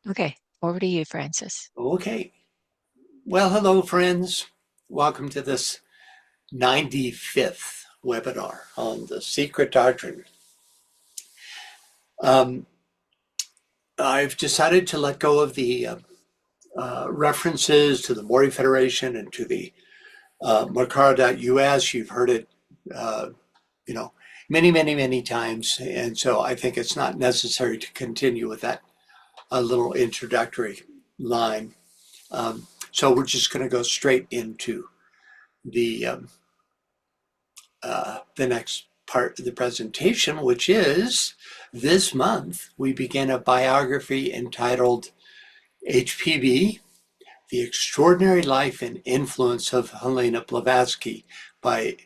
Okay, over to you, Francis. Okay. Well, hello, friends. Welcome to this 95th webinar on the Secret Doctrine. Um, I've decided to let go of the references to the Mori Federation and to the Makara.us. You've heard it, uh, you know, many, many, many times. And so I think it's not necessary to continue with that little introductory line. So we're just going to go straight into the the next part of the presentation, which is this month we begin a biography entitled HPB, The Extraordinary Life and Influence of Helena Blavatsky by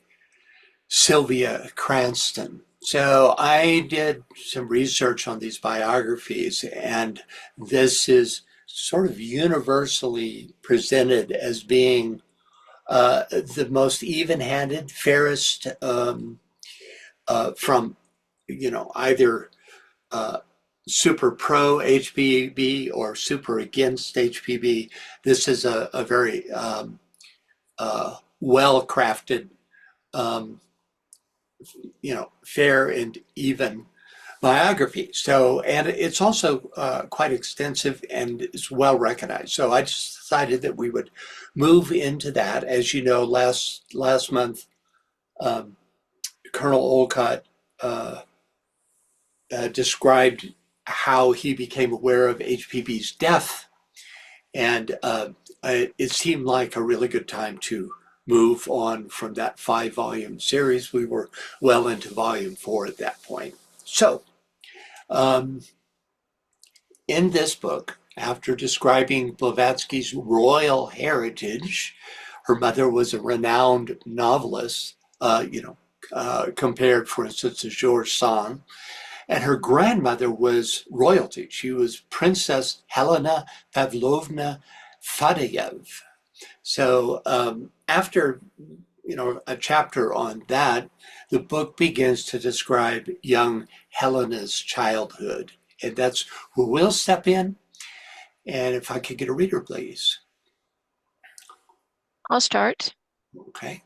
Sylvia Cranston. So I did some research on these biographies, and this is sort of universally presented as being the most even-handed, fairest from either uh, super pro HPB or super against HPB. This is a very well crafted, um, fair and even biography. So, and it's also quite extensive and is well recognized. So I just decided that we would move into that. As you know, last month, um, Colonel Olcott uh, described how he became aware of HPB's death, and it seemed like a really good time to move on from that 5 volume series. We were well into volume 4 at that point. So, um, in this book, after describing Blavatsky's royal heritage, her mother was a renowned novelist, compared, for instance, to George Sand. And her grandmother was royalty. She was Princess Helena Pavlovna Fadeyev. So after a chapter on that, the book begins to describe young Helena's childhood, and that's where we'll step in. And if I could get a reader, please. I'll start. Okay.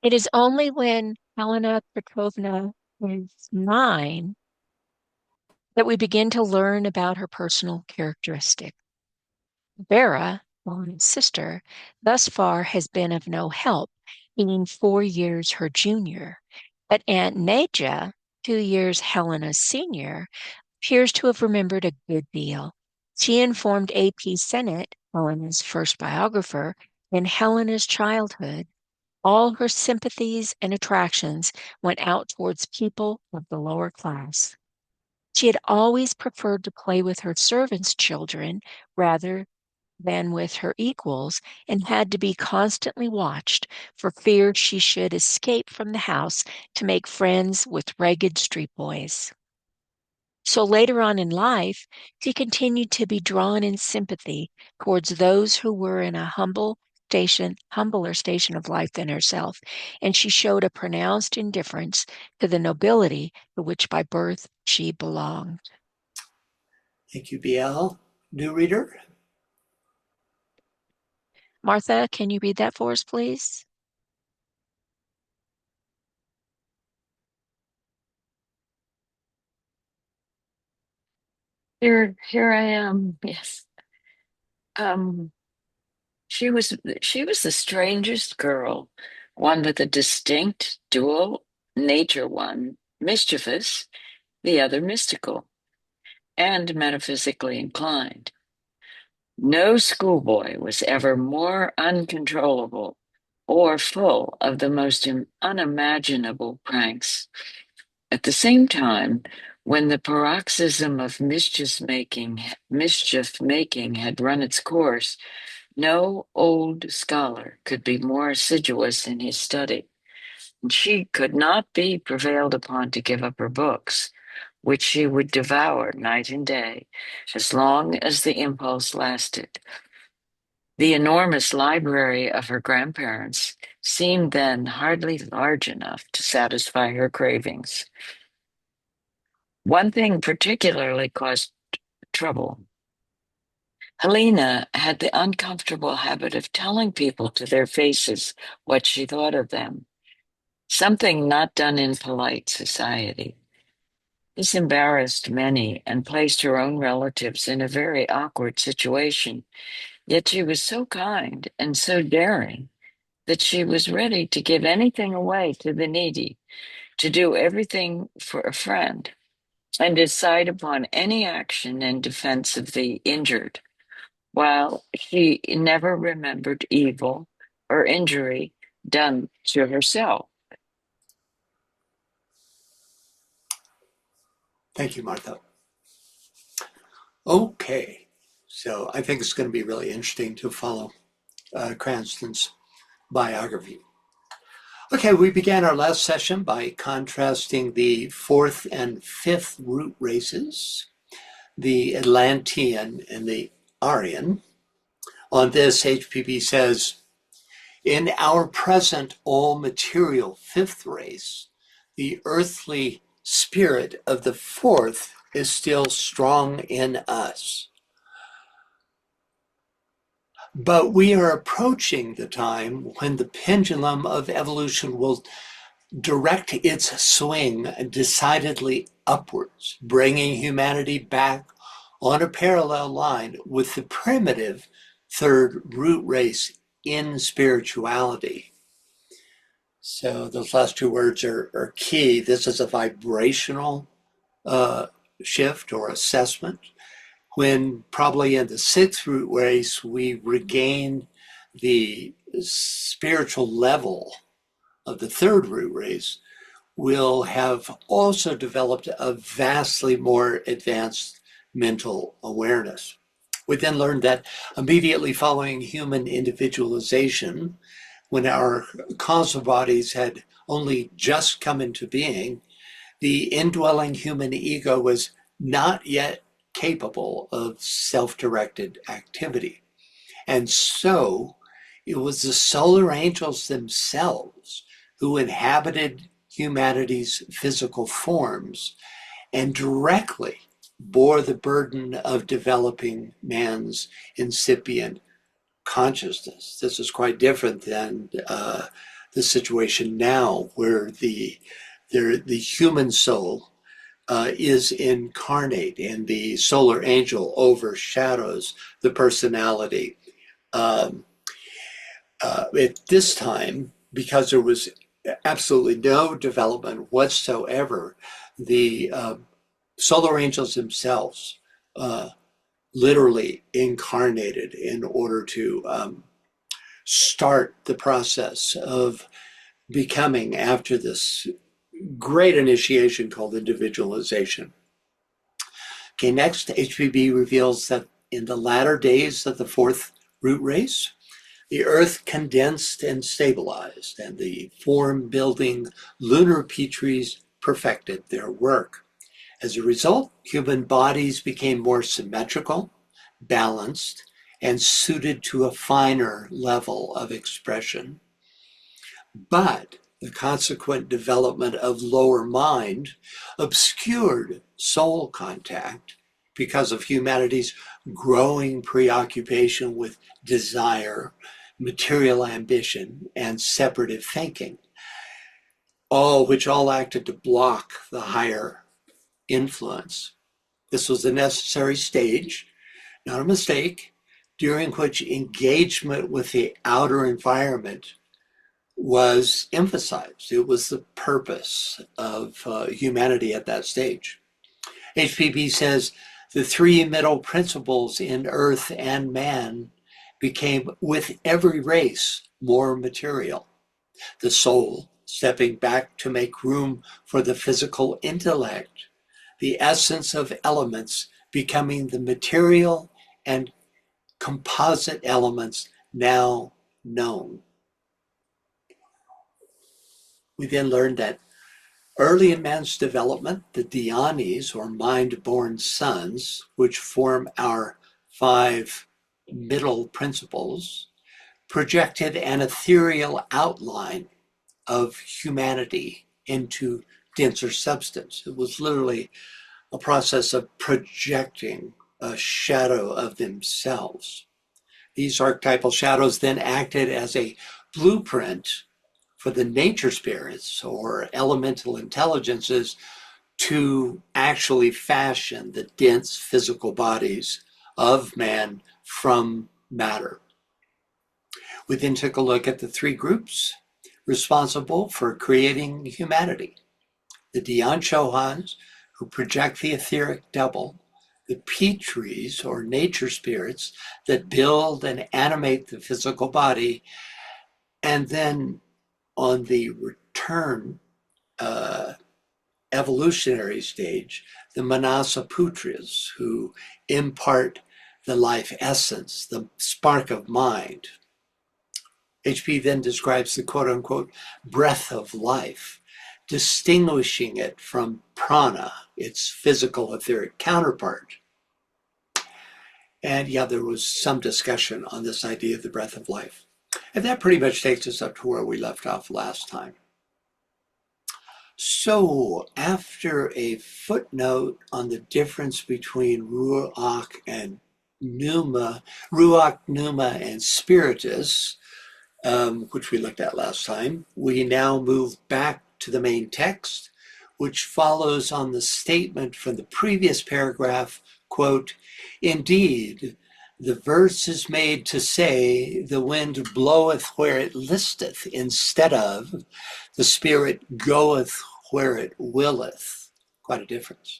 It is only when Helena Petrovna is 9 that we begin to learn about her personal characteristics. Vera, Helena's sister, thus far has been of no help, being 4 years her junior. But Aunt Nadja, 2 years Helena's senior, appears to have remembered a good deal. She informed A.P. Sennett, Helena's first biographer, in Helena's childhood, all her sympathies and attractions went out towards people of the lower class. She had always preferred to play with her servants' children rather than with her equals, and had to be constantly watched for fear she should escape from the house to make friends with ragged street boys. So later on in life, she continued to be drawn in sympathy towards those who were in a humbler station of life than herself, and she showed a pronounced indifference to the nobility to which by birth she belonged. Thank you, BL. New reader? Martha, can you read that for us, please? Here I am. Yes. Um, she was the strangest girl, one with a distinct dual nature, one mischievous, the other mystical, and metaphysically inclined. No schoolboy was ever more uncontrollable or full of the most unimaginable pranks. At the same time, when the paroxysm of mischief making had run its course, no old scholar could be more assiduous in his study. And she could not be prevailed upon to give up her books, which she would devour night and day, as long as the impulse lasted. The enormous library of her grandparents seemed then hardly large enough to satisfy her cravings. One thing particularly caused trouble. Helena had the uncomfortable habit of telling people to their faces what she thought of them, something not done in polite society. This embarrassed many and placed her own relatives in a very awkward situation, yet she was so kind and so daring that she was ready to give anything away to the needy, to do everything for a friend, and decide upon any action in defense of the injured, while she never remembered evil or injury done to herself. Thank you, Martha. Okay, so I think it's going to be really interesting to follow Cranston's biography. Okay, we began our last session by contrasting the fourth and fifth root races, the Atlantean and the Aryan. On this, HPB says, in our present all-material fifth race, the earthly spirit of the fourth is still strong in us. But we are approaching the time when the pendulum of evolution will direct its swing decidedly upwards, bringing humanity back on a parallel line with the primitive third root race in spirituality. So those last two words are key. This is a vibrational shift or assessment, when probably in the sixth root race we regain the spiritual level of the third root race, will have also developed a vastly more advanced mental awareness. We then learned that immediately following human individualization, when our causal bodies had only just come into being, the indwelling human ego was not yet capable of self-directed activity. And so it was the solar angels themselves who inhabited humanity's physical forms and directly bore the burden of developing man's incipient consciousness. This is quite different than the situation now, where the human soul is incarnate and the solar angel overshadows the personality. At this time, because there was absolutely no development whatsoever, the solar angels themselves literally incarnated in order to start the process of becoming, after this great initiation called individualization. Okay, next, HPB reveals that in the latter days of the fourth root race, the Earth condensed and stabilized, and the form-building lunar petries perfected their work. As a result, human bodies became more symmetrical, balanced, and suited to a finer level of expression. But the consequent development of lower mind obscured soul contact because of humanity's growing preoccupation with desire, material ambition, and separative thinking, which all acted to block the higher influence. This was a necessary stage, not a mistake, during which engagement with the outer environment was emphasized. It was the purpose of humanity at that stage. HPB says the three middle principles in earth and man became, with every race, more material. The soul stepping back to make room for the physical intellect, the essence of elements becoming the material and composite elements now known. We then learned that early in man's development, the dhyanis, or mind-born sons, which form our five middle principles, projected an ethereal outline of humanity into denser substance. It was literally a process of projecting a shadow of themselves. These archetypal shadows then acted as a blueprint for the nature spirits or elemental intelligences to actually fashion the dense physical bodies of man from matter. We then took a look at the three groups responsible for creating humanity: the Dianchohans, who project the etheric double; the Petries, or nature spirits, that build and animate the physical body; and then on the return evolutionary stage, the Manasaputras, who impart the life essence, the spark of mind. HP then describes the quote unquote breath of life, distinguishing it from prana, its physical etheric counterpart. And yeah, there was some discussion on this idea of the breath of life. And that pretty much takes us up to where we left off last time. So, after a footnote on the difference between Ruach and Pneuma, Ruach, Pneuma, and Spiritus, which we looked at last time, we now move back to the main text, which follows on the statement from the previous paragraph, quote, "Indeed, the verse is made to say, the wind bloweth where it listeth, instead of, the spirit goeth where it willeth." Quite a difference,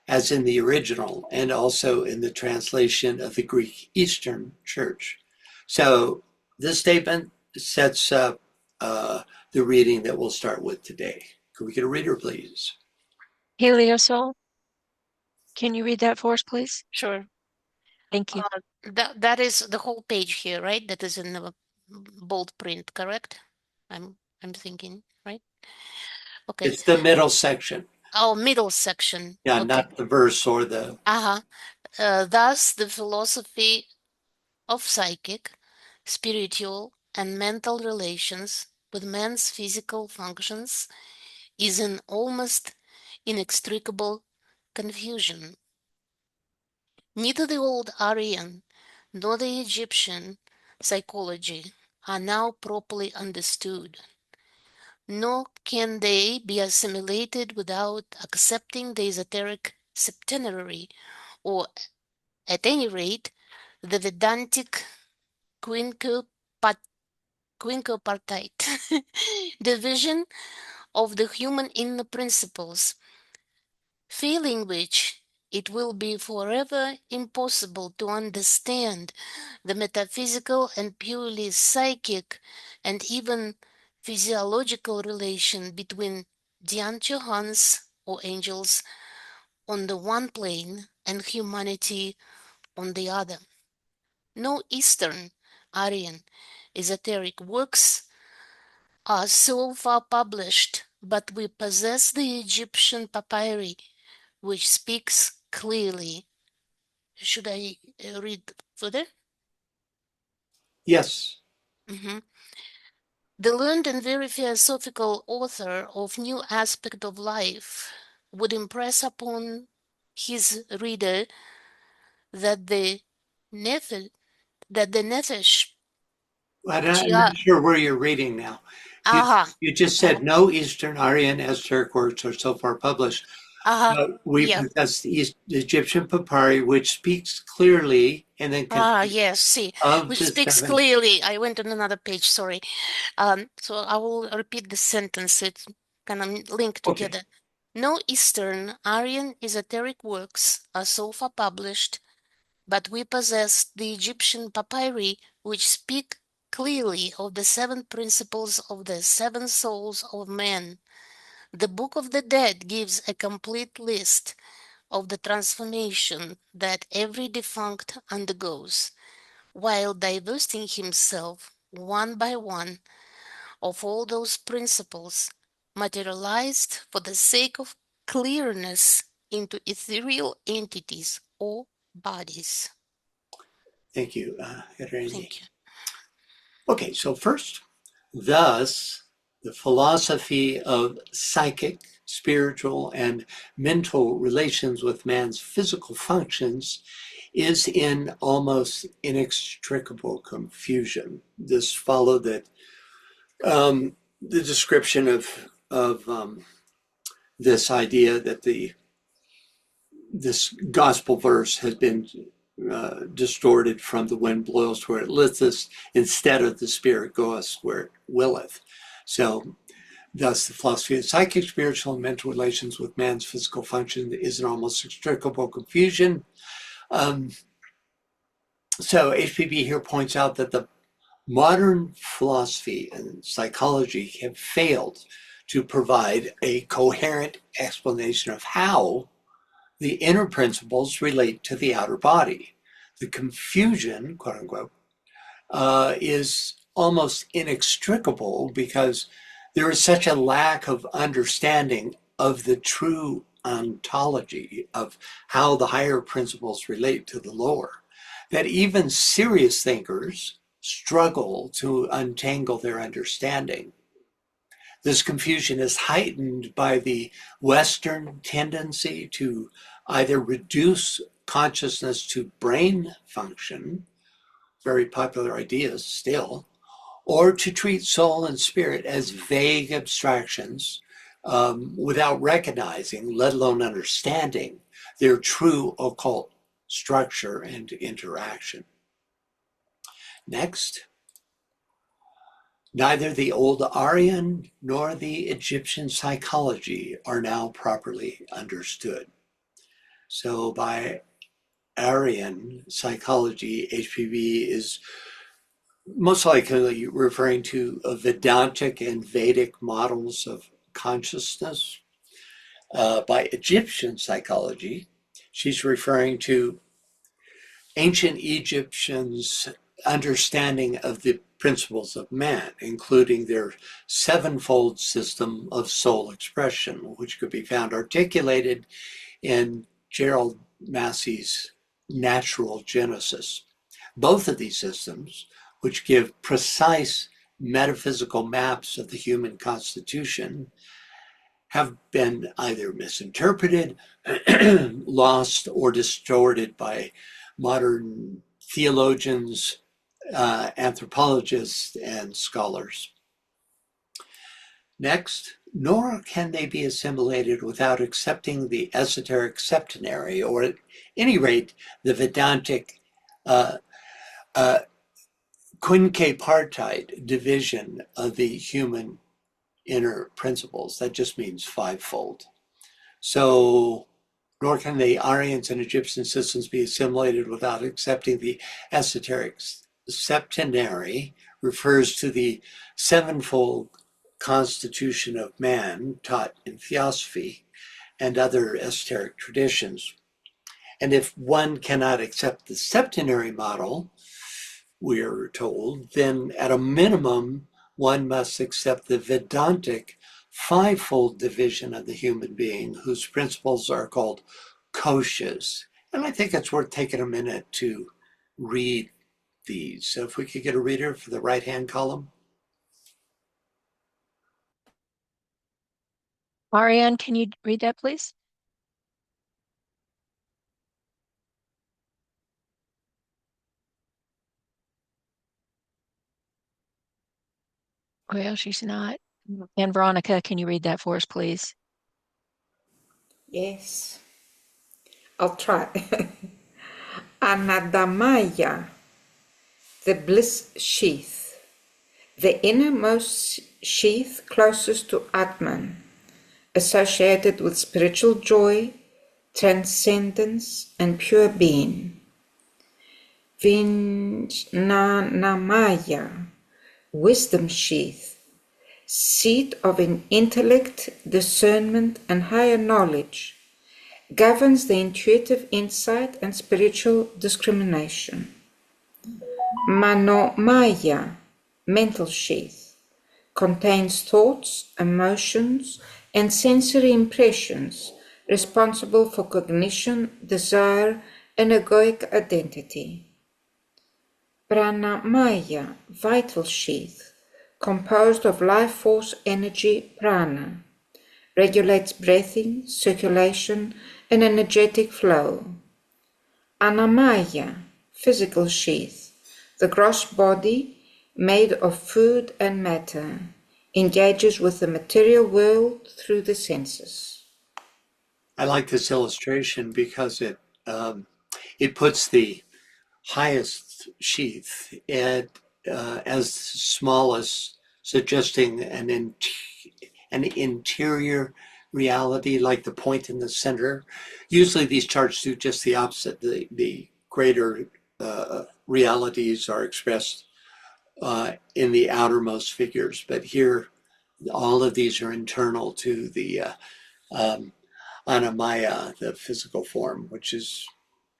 as in the original and also in the translation of the Greek Eastern Church. So this statement sets up the reading that we'll start with today. Could we get a reader, please? Heliosol, can you read that for us, please? Sure. Thank you. That is the whole page here, right? That is in the bold print, correct? I'm thinking, right? Okay. It's the middle section. Oh, middle section. Yeah, Okay. not the verse or the... Uh-huh. Thus, the philosophy of psychic, spiritual, and mental relations with man's physical functions is an almost inextricable confusion. Neither the old Aryan nor the Egyptian psychology are now properly understood, nor can they be assimilated without accepting the esoteric septenary, or at any rate, the Vedantic quinquepartite division of the human inner principles, failing which it will be forever impossible to understand the metaphysical and purely psychic and even physiological relation between Dhyan or angels on the one plane and humanity on the other. No Eastern, Aryan, esoteric works are so far published, but we possess the Egyptian papyri, which speaks clearly. Should I read further? Yes. Mhm. The learned and very philosophical author of New Aspect of Life would impress upon his reader that the nefesh, I'm jia, not sure where you're reading now. You, aha, you just uh, said no Eastern Aryan esoteric works are so far published. aha, We yeah, possess the Egyptian papyri, which speaks clearly and then yes, see, of which the speaks seven. clearly. I went on another page, sorry. So I will repeat the sentence. It's kind of linked Okay. together. No Eastern Aryan esoteric works are so far published, but we possess the Egyptian papyri, which speak clearly of the seven principles of the seven souls of man. The Book of the Dead gives a complete list of the transformation that every defunct undergoes, while divesting himself one by one of all those principles, materialized for the sake of clearness into ethereal entities or bodies. Thank you, Helena. Thank you. Okay, so first, thus, the philosophy of psychic, spiritual, and mental relations with man's physical functions is in almost inextricable confusion. This followed the description of this idea that this gospel verse has been distorted from the wind blows where it listeth, instead of the spirit goeth where it willeth. So thus the philosophy of psychic, spiritual, and mental relations with man's physical function is in almost inextricable confusion. So HPB here points out that the modern philosophy and psychology have failed to provide a coherent explanation of how the inner principles relate to the outer body. The confusion, quote unquote, is almost inextricable because there is such a lack of understanding of the true ontology of how the higher principles relate to the lower, that even serious thinkers struggle to untangle their understanding. This confusion is heightened by the Western tendency to either reduce consciousness to brain function, very popular ideas still, or to treat soul and spirit as vague abstractions without recognizing, let alone understanding, their true occult structure and interaction. Next. Neither the old Aryan nor the Egyptian psychology are now properly understood. So by Aryan psychology, HPV is most likely referring to Vedantic and Vedic models of consciousness. By Egyptian psychology, she's referring to ancient Egyptians' understanding of the principles of man, including their sevenfold system of soul expression, which could be found articulated in Gerald Massey's Natural Genesis. Both of these systems, which give precise metaphysical maps of the human constitution, have been either misinterpreted, lost, or distorted by modern theologians, anthropologists, and scholars. Next, nor can they be assimilated without accepting the esoteric septenary, or at any rate, the Vedantic quinquepartite division of the human inner principles. That just means fivefold. So, nor can the Aryans and Egyptian systems be assimilated without accepting the esoteric septenary, refers to the sevenfold constitution of man taught in theosophy and other esoteric traditions. And if one cannot accept the septenary model, we are told, then at a minimum, one must accept the Vedantic fivefold division of the human being, whose principles are called koshas. And I think it's worth taking a minute to read these. So if we could get a reader for the right-hand column. Ariane, can you read that, please? Well, she's not. And Veronica, can you read that for us, please? Yes, I'll try. Anadamaya, the bliss sheath, the innermost sheath closest to Atman, associated with spiritual joy, transcendence, and pure being. Vijnanamaya, wisdom sheath, seat of an intellect, discernment, and higher knowledge, governs the intuitive insight and spiritual discrimination. Manomaya, mental sheath, contains thoughts, emotions, and sensory impressions responsible for cognition, desire, and egoic identity. Pranamaya, vital sheath, composed of life force energy prana, regulates breathing, circulation, and energetic flow. Anamaya, physical sheath, the gross body made of food and matter, engages with the material world through the senses. I like this illustration because it puts the highest sheath at as small as suggesting an interior reality, like the point in the center. Usually these charts do just the opposite. The greater realities are expressed in the outermost figures, but here all of these are internal to the um, anamaya, the physical form, which is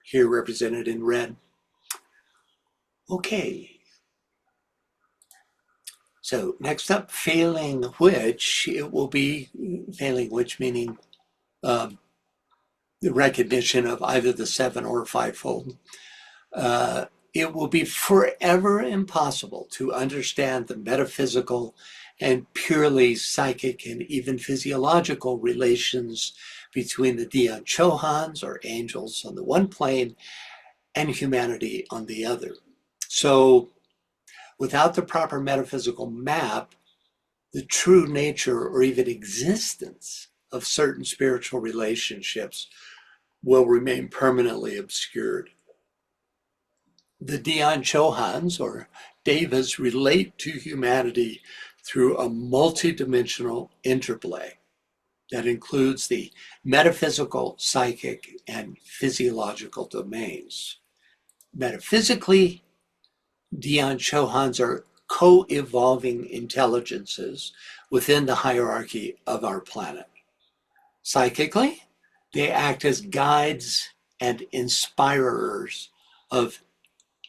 here represented in red. Okay, so next up, failing which, it will be failing which, meaning the recognition of either the seven or fivefold. It will be forever impossible to understand the metaphysical and purely psychic and even physiological relations between the Dian Chohans, or angels, on the one plane and humanity on the other. So without the proper metaphysical map, the true nature or even existence of certain spiritual relationships will remain permanently obscured. The Dian Chohans, or Devas, relate to humanity through a multidimensional interplay that includes the metaphysical, psychic, and physiological domains. Metaphysically, Dian Chohans are co-evolving intelligences within the hierarchy of our planet. Psychically, they act as guides and inspirers of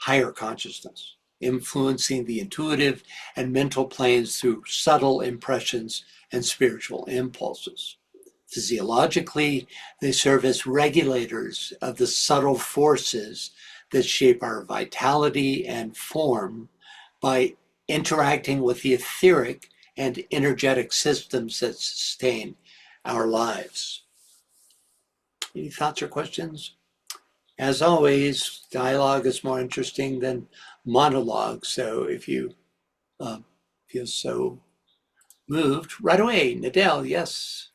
higher consciousness, influencing the intuitive and mental planes through subtle impressions and spiritual impulses. Physiologically, they serve as regulators of the subtle forces that shape our vitality and form by interacting with the etheric and energetic systems that sustain our lives. Any thoughts or questions? As always, dialogue is more interesting than monologue. So if you feel so moved, right away, Nadell, yes.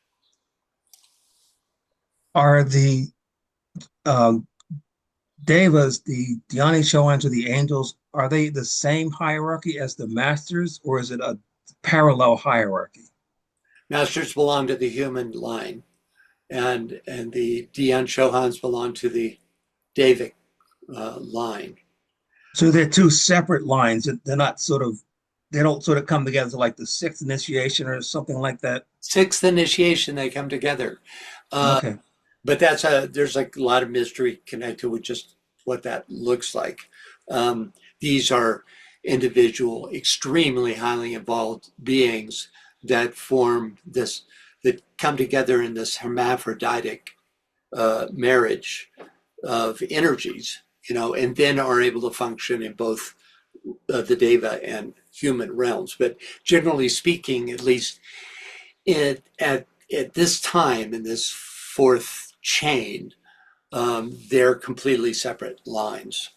Are the um, devas, the Dhyani Chohans, or the angels, are they the same hierarchy as the masters, or is it a parallel hierarchy? Masters belong to the human line, and the Dian Chohans belong to the Devic line. So they're two separate lines. They're not sort of, they don't sort of come together like the sixth initiation or something like that. Sixth initiation, they come together. Okay. But there's like a lot of mystery connected with just what that looks like. These are individual, extremely highly involved beings that that come together in this hermaphroditic marriage of energies, and then are able to function in both the Deva and human realms. But generally speaking, at least at this time in this fourth chain, they're completely separate lines.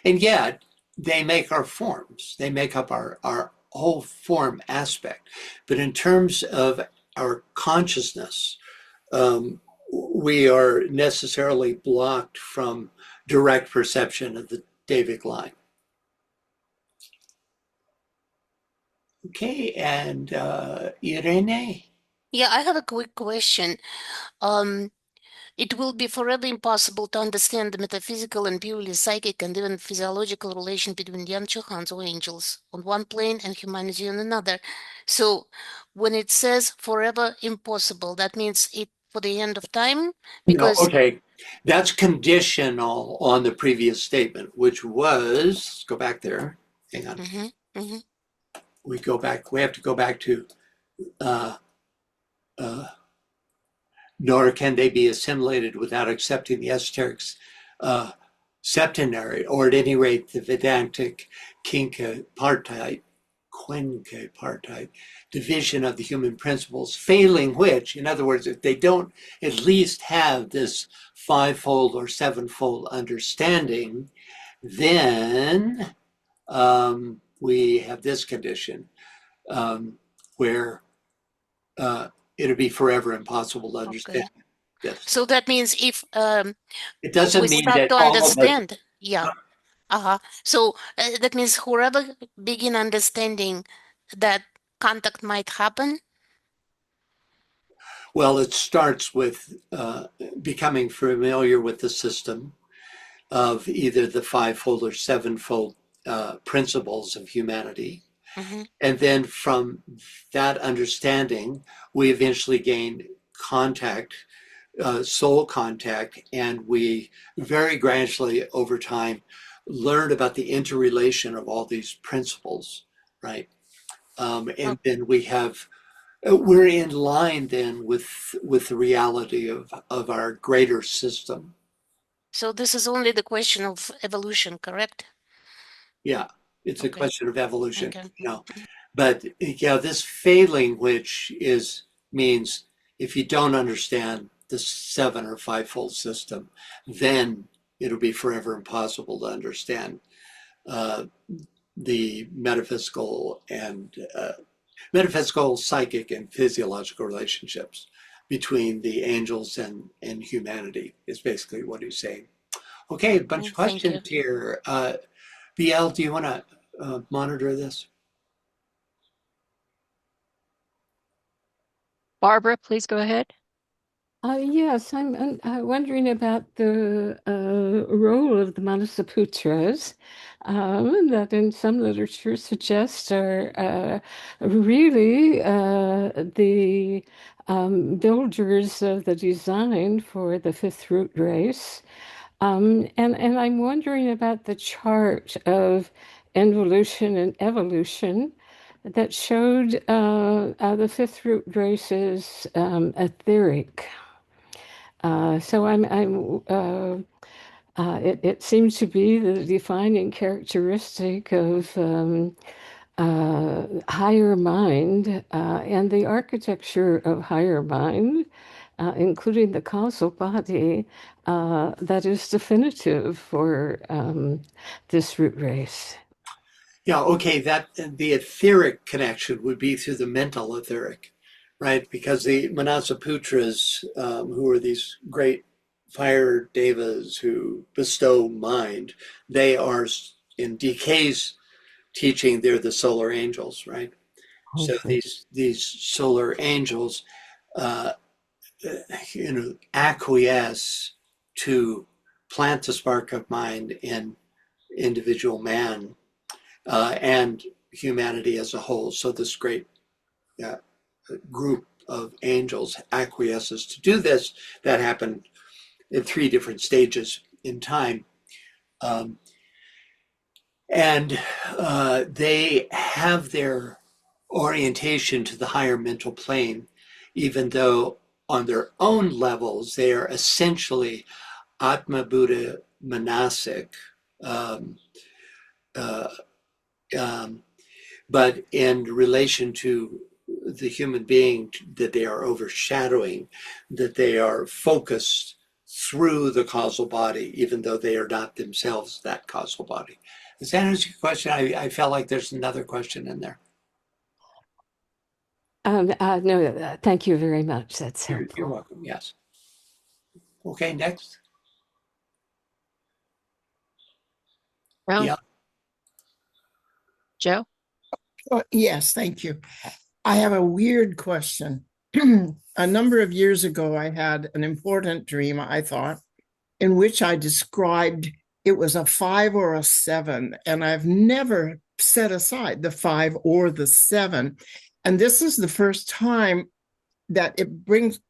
And yet they make our forms. They make up our whole form aspect. But in terms of our consciousness, we are necessarily blocked from direct perception of the Devic line. Okay, and Irene? Yeah, I have a quick question. Um, it will be forever impossible to understand the metaphysical and purely psychic and even physiological relation between Yan Chohans or angels on one plane and humanity on another. So when it says forever impossible, that means it for the end of time? No, Because okay. That's conditional on the previous statement, which was, go back there. Hang on. We have to go back to, uh, uh, nor can they be assimilated without accepting the esoteric septenary, or at any rate, the Vedantic Kinka partite quinquepartite division of the human principles, failing which, in other words, if they don't at least have this fivefold or sevenfold understanding, then we have this condition where it'll be forever impossible to understand Okay. this. So that means if It doesn't we mean start that to all of us. understand, yeah. So that means whoever begin understanding that contact might happen. Well, it starts with becoming familiar with the system of either the fivefold or sevenfold principles of humanity. Mhm. And then from that understanding, we eventually gain contact, soul contact, and we very gradually over time learn about the interrelation of all these principles, right? Oh, And then we're in line then with the reality of our greater system. so this is only the question of evolution, correct? Yeah, it's a Okay. question of evolution, Okay. But yeah, this failing, which is means if you don't understand the seven or fivefold system, then it'll be forever impossible to understand uh, the metaphysical, psychic, and physiological relationships between the angels and humanity. Is basically what he's saying. Okay, a bunch of Thank you. questions here. BL, do you want to monitor this? Barbara, please go ahead. Yes, I'm wondering about the role of the Manasaputras that in some literature suggests are really the builders of the design for the fifth root race. And I'm wondering about the chart of involution and evolution that showed the fifth root race's etheric. So it seems to be the defining characteristic of higher mind and the architecture of higher mind, including the causal body, that is definitive for this root race. Yeah, okay, that the etheric connection would be through the mental etheric, right? Because the Manasaputras, who are these great fire devas who bestow mind, they are in DK's teaching, they're the solar angels, right? So Okay. these solar angels, uh, acquiesce to plant the spark of mind in individual man and humanity as a whole. So this great uh, group of angels acquiesces to do this. That happened in three different stages in time. Um, and they have their orientation to the higher mental plane, even though on their own levels, they are essentially Atma Buddha Manasic. Um, uh, um, but in relation to the human being that they are overshadowing, that they are focused through the causal body, even though they are not themselves that causal body. Does that answer your question? I felt like there's another question in there. No, thank you very much. That's You're helpful. welcome. Yes. Okay, next. Well, Yeah. Joe? Oh, yes, thank you. I have a weird question. A number of years ago, I had an important dream, I thought, in which I described it was a 5 or a 7, and I've never set aside the 5 or the 7. And this is the first time that it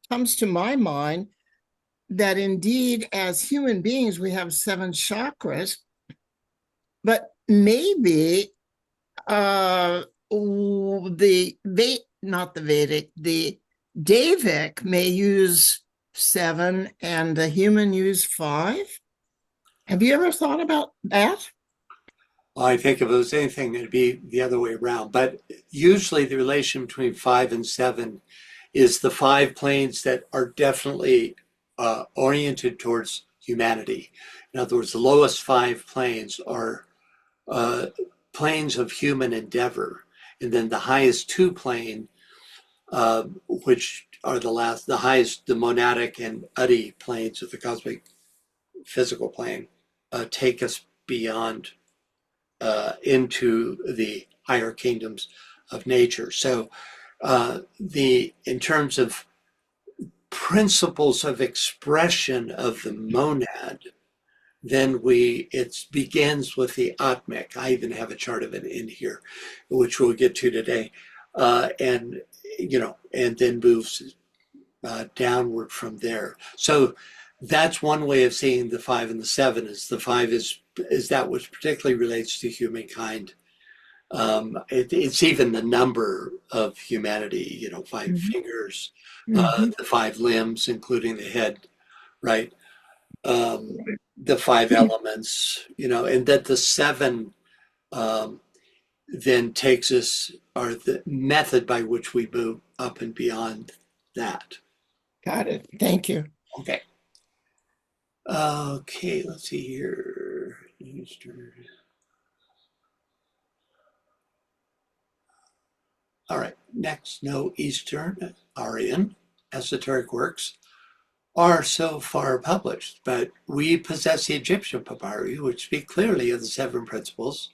comes to my mind that indeed, as human beings, we have 7 chakras, but maybe not the Vedic, the Davic may use 7 and the human use 5. Have you ever thought about that? I think if it was anything, it'd be the other way around. But usually the relation between 5 and 7 is the 5 planes that are definitely oriented towards humanity. In other words, the lowest 5 planes are uh, planes of human endeavor. And then the highest 2 plane, which are the highest, the monadic and Uddie planes of the cosmic physical plane, take us beyond into the higher kingdoms of nature. So in terms of principles of expression of the monad, then it begins with the Atmic. I even have a chart of it in here, which we'll get to today, and and then moves downward from there. So that's one way of seeing the 5 and the 7. Is the 5 is that which particularly relates to humankind. It's even the number of humanity. 5 fingers, the 5 limbs, including the head, right? The 5 elements, and that the 7 um, then takes us, or the method by which we move up and beyond that. Got it. Thank you. Okay. Okay, let's see here. All right, next, no Eastern Aryan esoteric works are so far published, but we possess the Egyptian papyri, which speak clearly of the 7 principles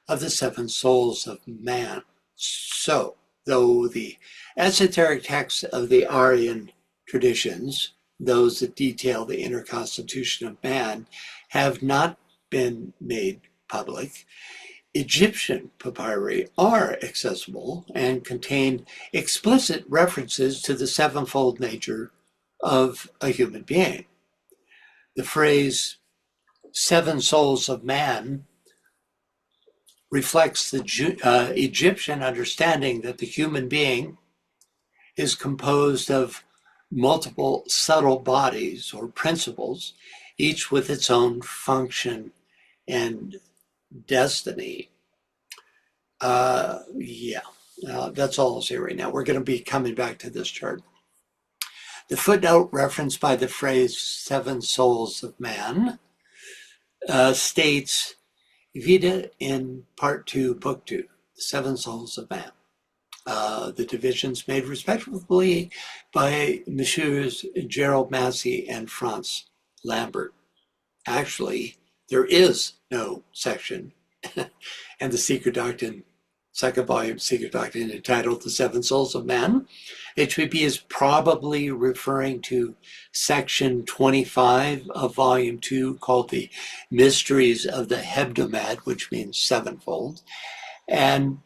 of the 7 souls of man. So, though the esoteric texts of the Aryan traditions, those that detail the inner constitution of man, have not been made public, Egyptian papyri are accessible and contain explicit references to the 7-fold nature of a human being. The phrase 7 souls of man reflects the Egyptian understanding that the human being is composed of multiple subtle bodies or principles, each with its own function and destiny. That's all I'll say right now. We're going to be coming back to this chart. The footnote referenced by the phrase 7 souls of man states Vita in part 2, book 2, the 7 souls of man. The divisions made respectively by Messrs. Gerald Massey and Franz Lambert. Actually, there is no section and the Secret Doctrine, second volume Secret Doctrine, entitled The 7 Souls of Man. HPP is probably referring to section 25 of volume 2 called The Mysteries of the Hebdomad, which means sevenfold, and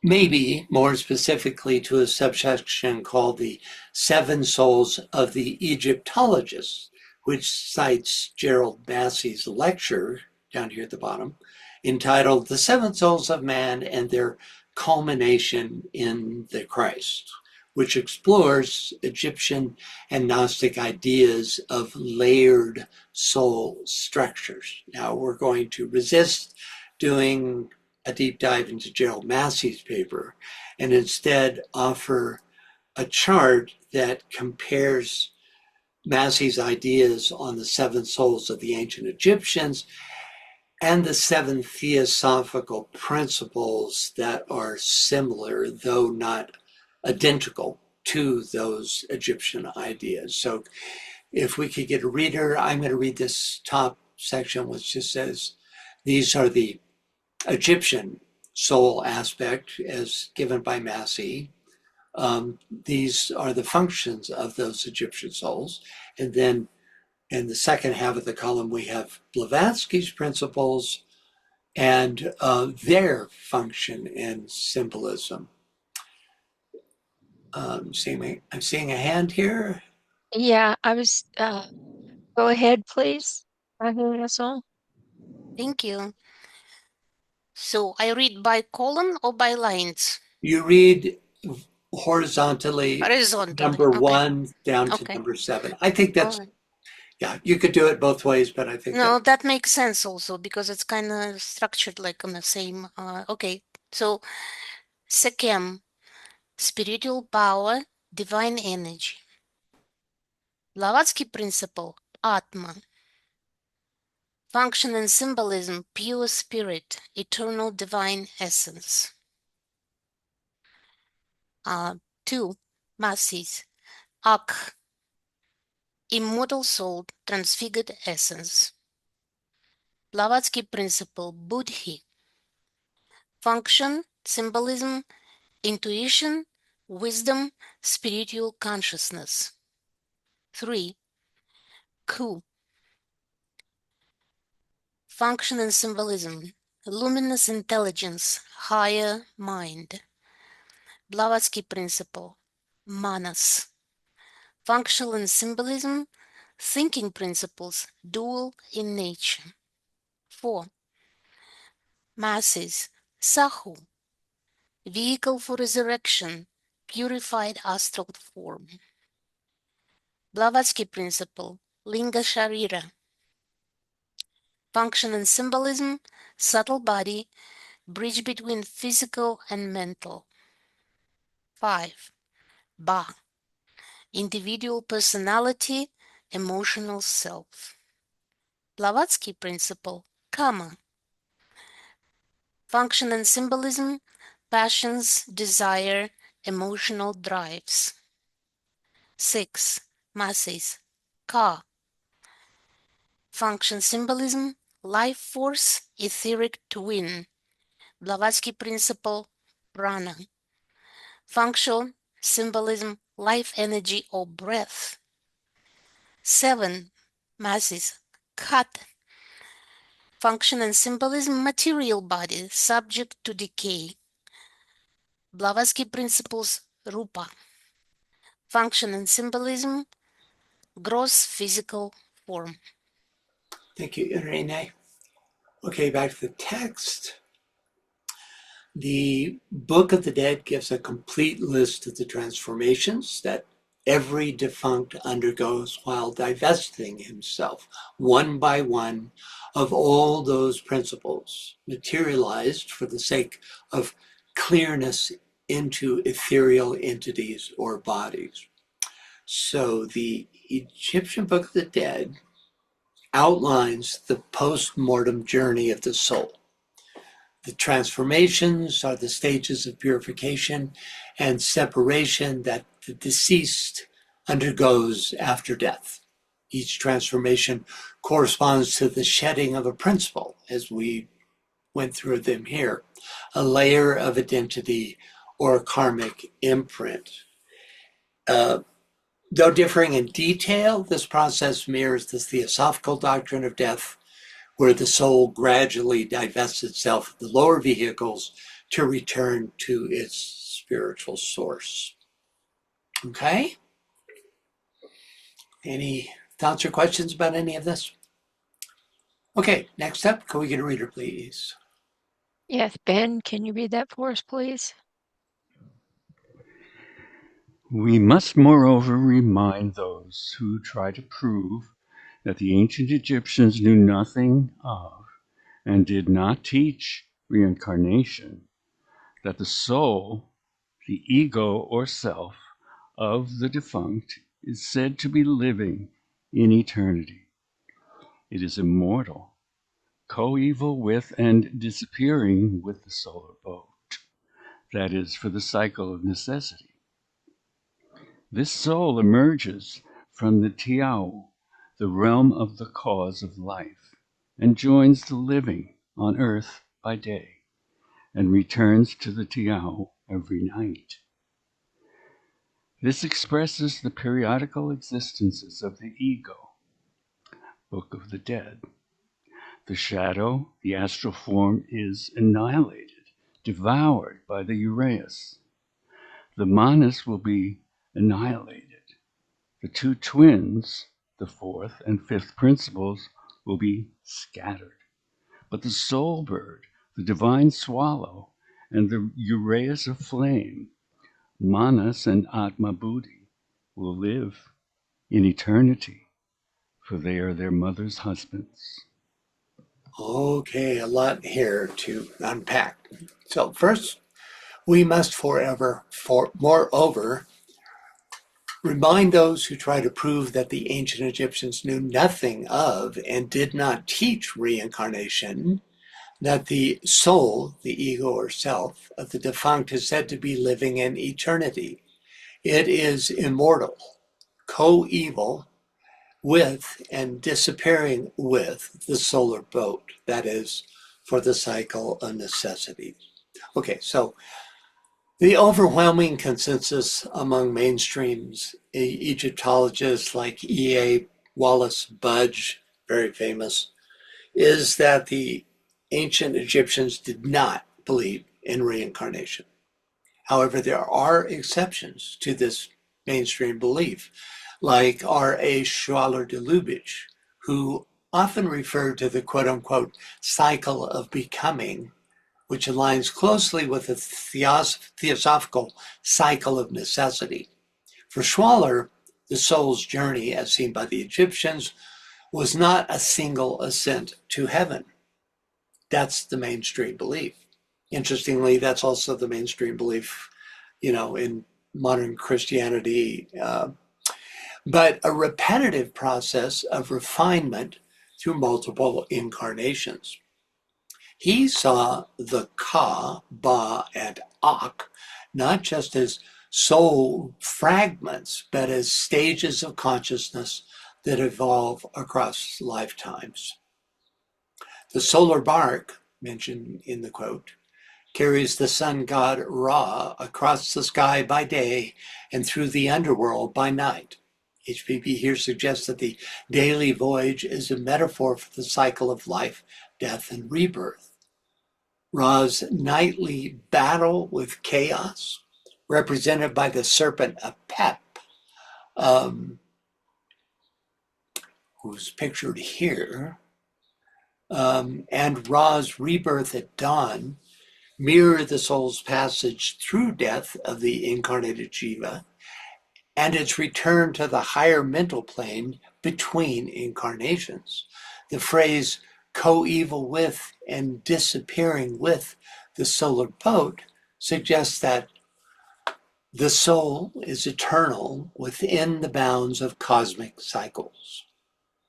maybe more specifically to a subsection called The 7 Souls of the Egyptologists, which cites Gerald Massey's lecture down here at the bottom, entitled The 7 Souls of Man and Their Culmination in the Christ, which explores Egyptian and Gnostic ideas of layered soul structures. Now, we're going to resist doing a deep dive into Gerald Massey's paper and instead offer a chart that compares Massey's ideas on the 7 souls of the ancient Egyptians and the 7 theosophical principles that are similar, though not identical, to those Egyptian ideas. So if we could get a reader, I'm going to read this top section, which just says, these are the Egyptian soul aspect as given by Massey. These are the functions of those Egyptian souls. And then in the second half of the column, we have Blavatsky's principles and their function and symbolism. I'm seeing a hand here. Yeah, I was, go ahead, please. That's all. Thank you. So I read by column or by lines? You read horizontally, Horizontally. number Okay. 1 down to Okay. number 7. I think All that's right. Yeah, you could do it both ways, but I think No, that makes sense also because it's kind of structured like on the same. Okay, so Sekem, spiritual power, divine energy. Blavatsky principle, Atma. Function and symbolism, pure spirit, eternal divine essence. 2. Masis, Ak, immortal soul, transfigured essence. Blavatsky principle, Buddhi. Function, symbolism, intuition, wisdom, spiritual consciousness. 3. Ku, function and symbolism, luminous intelligence, higher mind. Blavatsky principle, Manas. Functional and symbolism, thinking principles, dual in nature. 4. Masses, Sahu, vehicle for resurrection, purified astral form. Blavatsky principle, Linga Sharira. Function and symbolism, subtle body, bridge between physical and mental. 5. Ba, individual personality, emotional self. Blavatsky principle, Kama. Function and symbolism, passions, desire, emotional drives. 6. Masses, Ka. Function symbolism, life force, etheric twin. Blavatsky principle, Prana. Functional symbolism, life energy or breath. 7. Masses, Khat. Function and symbolism, material body, subject to decay. Blavatsky principles, Rupa. Function and symbolism, gross physical form. Thank you, Irene. Okay, back to the text. The Book of the Dead gives a complete list of the transformations that every defunct undergoes while divesting himself one by one of all those principles materialized for the sake of clearness into ethereal entities or bodies. So the Egyptian Book of the Dead outlines the post-mortem journey of the soul. The transformations are the stages of purification and separation that the deceased undergoes after death. Each transformation corresponds to the shedding of a principle, as we went through them here, a layer of identity or a karmic imprint. Though differing in detail, this process mirrors the theosophical doctrine of death, where the soul gradually divests itself of the lower vehicles to return to its spiritual source. Okay? Any thoughts or questions about any of this? Okay, next up, can we get a reader, please? Yes, Ben, can you read that for us, please? We must moreover remind those who try to prove that the ancient Egyptians knew nothing of and did not teach reincarnation, that the soul, the ego or self of the defunct, is said to be living in eternity. It is immortal, coeval with and disappearing with the solar boat. That is, for the cycle of necessity. This soul emerges from the Tiao, the realm of the cause of life, and joins the living on earth by day, and returns to the Tiao every night. This expresses the periodical existences of the ego, Book of the Dead. The shadow, the astral form, is annihilated, devoured by the Uraeus. The manas will be annihilated. The two twins, the fourth and fifth principles, will be scattered. But the soul bird, the divine swallow, and the Uraeus of flame, Manas and Atma Buddhi, will live in eternity for they are their mothers' husbands. Okay, a lot here to unpack. So first, we must moreover, remind those who try to prove that the ancient Egyptians knew nothing of and did not teach reincarnation, that the soul, the ego or self, of the defunct is said to be living in eternity. It is immortal, coeval with and disappearing with the solar boat, that is, for the cycle of necessity. Okay, so the overwhelming consensus among mainstreams Egyptologists like E.A. Wallace Budge, very famous, is that the ancient Egyptians did not believe in reincarnation. However, there are exceptions to this mainstream belief, like R.A. Schwaller de Lubitsch, who often referred to the quote-unquote cycle of becoming, which aligns closely with the theosophical cycle of necessity. For Schwaller, the soul's journey, as seen by the Egyptians, was not a single ascent to heaven. That's the mainstream belief. Interestingly, that's also the mainstream belief, in modern Christianity, but a repetitive process of refinement through multiple incarnations. He saw the Ka, Ba, and Ak not just as soul fragments, but as stages of consciousness that evolve across lifetimes. The solar bark, mentioned in the quote, carries the sun god Ra across the sky by day and through the underworld by night. HPP here suggests that the daily voyage is a metaphor for the cycle of life, death, and rebirth. Ra's nightly battle with chaos, represented by the serpent Apep, who's pictured here, and Ra's rebirth at dawn, mirror the soul's passage through death of the incarnated Jiva and its return to the higher mental plane between incarnations. The phrase coeval with and disappearing with the solar boat suggests that the soul is eternal within the bounds of cosmic cycles.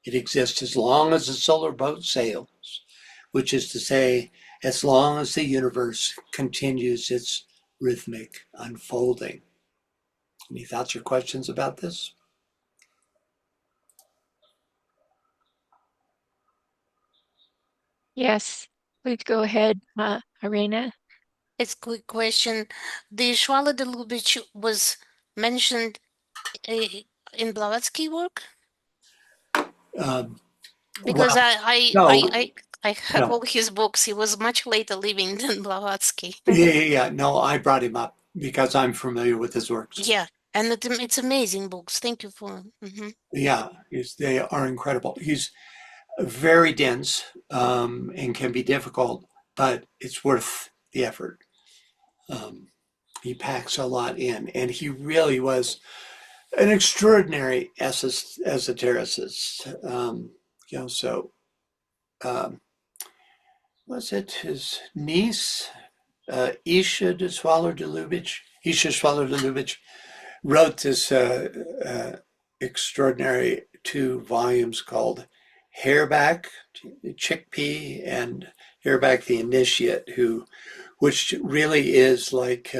It exists as long as the solar boat sails, which is to say, as long as the universe continues its rhythmic unfolding. Any thoughts or questions about this? Yes, please go ahead, Irena. It's a quick question. The Schwaller de Lubitsch was mentioned in Blavatsky work? Um, Because well, no, I have no. all his books. He was much later living than Blavatsky. Yeah. No, I brought him up because I'm familiar with his works. Yeah, and it's amazing books. Thank you for. Yeah, they are incredible. He's very dense and can be difficult, but it's worth the effort. He packs a lot in, and he really was an extraordinary esotericist. Was it his niece, Isha Swallow de Lubitsch? Isha Swallow de Lubitsch wrote this extraordinary 2 volumes called Hairback, Chickpea, and Hairback the Initiate, which really is like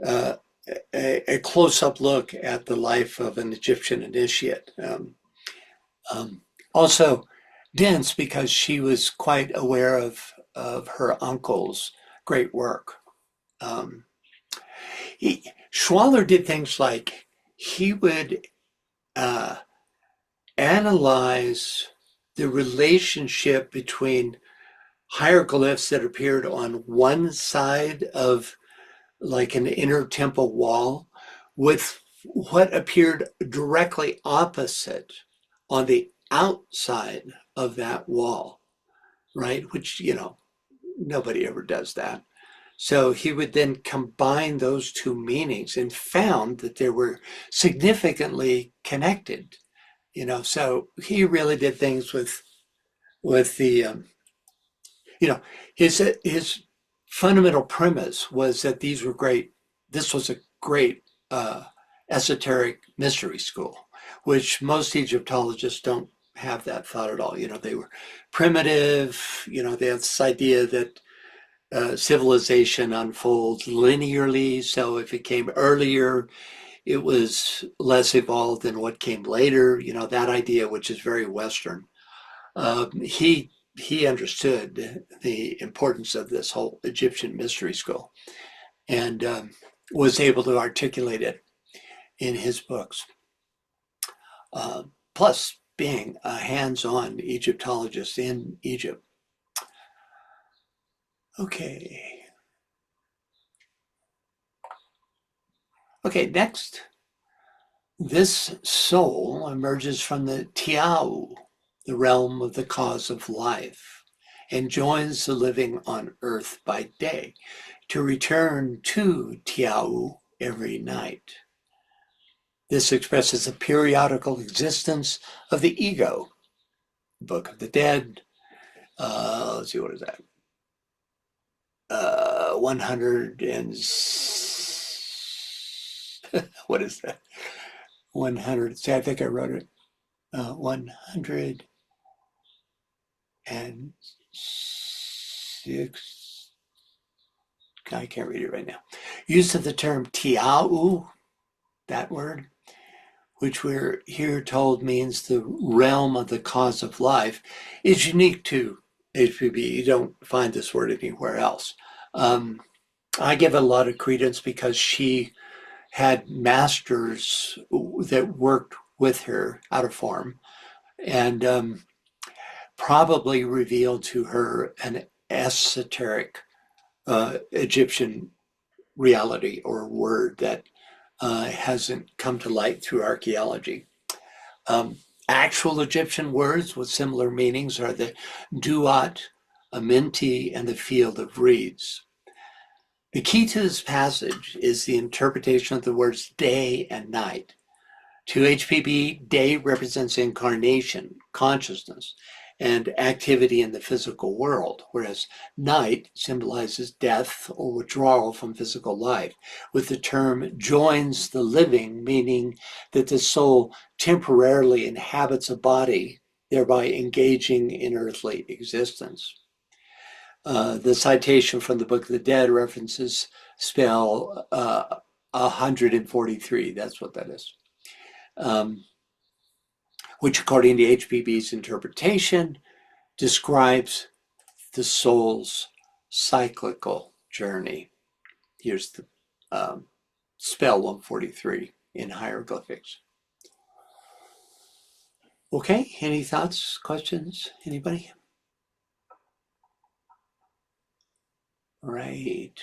a close-up look at the life of an Egyptian initiate. Also dense because she was quite aware of her uncle's great work. Schwaller did things like he would analyze the relationship between hieroglyphs that appeared on one side of like an inner temple wall with what appeared directly opposite on the outside of that wall, right? Which, nobody ever does that. So he would then combine those two meanings and found that they were significantly connected. So he really did things with the his fundamental premise was that these were great. This was a great esoteric mystery school, which most Egyptologists don't have that thought at all. They were primitive. They have this idea that civilization unfolds linearly. So if it came earlier, it was less evolved than what came later. That idea, which is very Western. He understood the importance of this whole Egyptian mystery school and was able to articulate it in his books. Plus, being a hands-on Egyptologist in Egypt. Okay. Okay, next. This soul emerges from the Tiau, the realm of the cause of life, and joins the living on earth by day to return to Tiau every night. This expresses the periodical existence of the ego. Book of the Dead. Let's see, what is that? 100 and what is that? 100. See, I think I wrote it. 106. I can't read it right now. Use of the term tiau, that word, which we're here told means the realm of the cause of life, is unique to HPB. You don't find this word anywhere else. I give it a lot of credence because she had masters that worked with her out of form and probably revealed to her an esoteric Egyptian reality or word that hasn't come to light through archaeology. Actual Egyptian words with similar meanings are the duat, aminti, and the field of reeds. The key to this passage is the interpretation of the words day and night. To HPB, day represents incarnation, consciousness, and activity in the physical world, whereas night symbolizes death or withdrawal from physical life, with the term joins the living, meaning that the soul temporarily inhabits a body, thereby engaging in earthly existence. The citation from the Book of the Dead references spell 143, that's what that is. Which according to HPB's interpretation describes the soul's cyclical journey. Here's the spell 143 in hieroglyphics. Okay, any thoughts, questions, anybody? Right.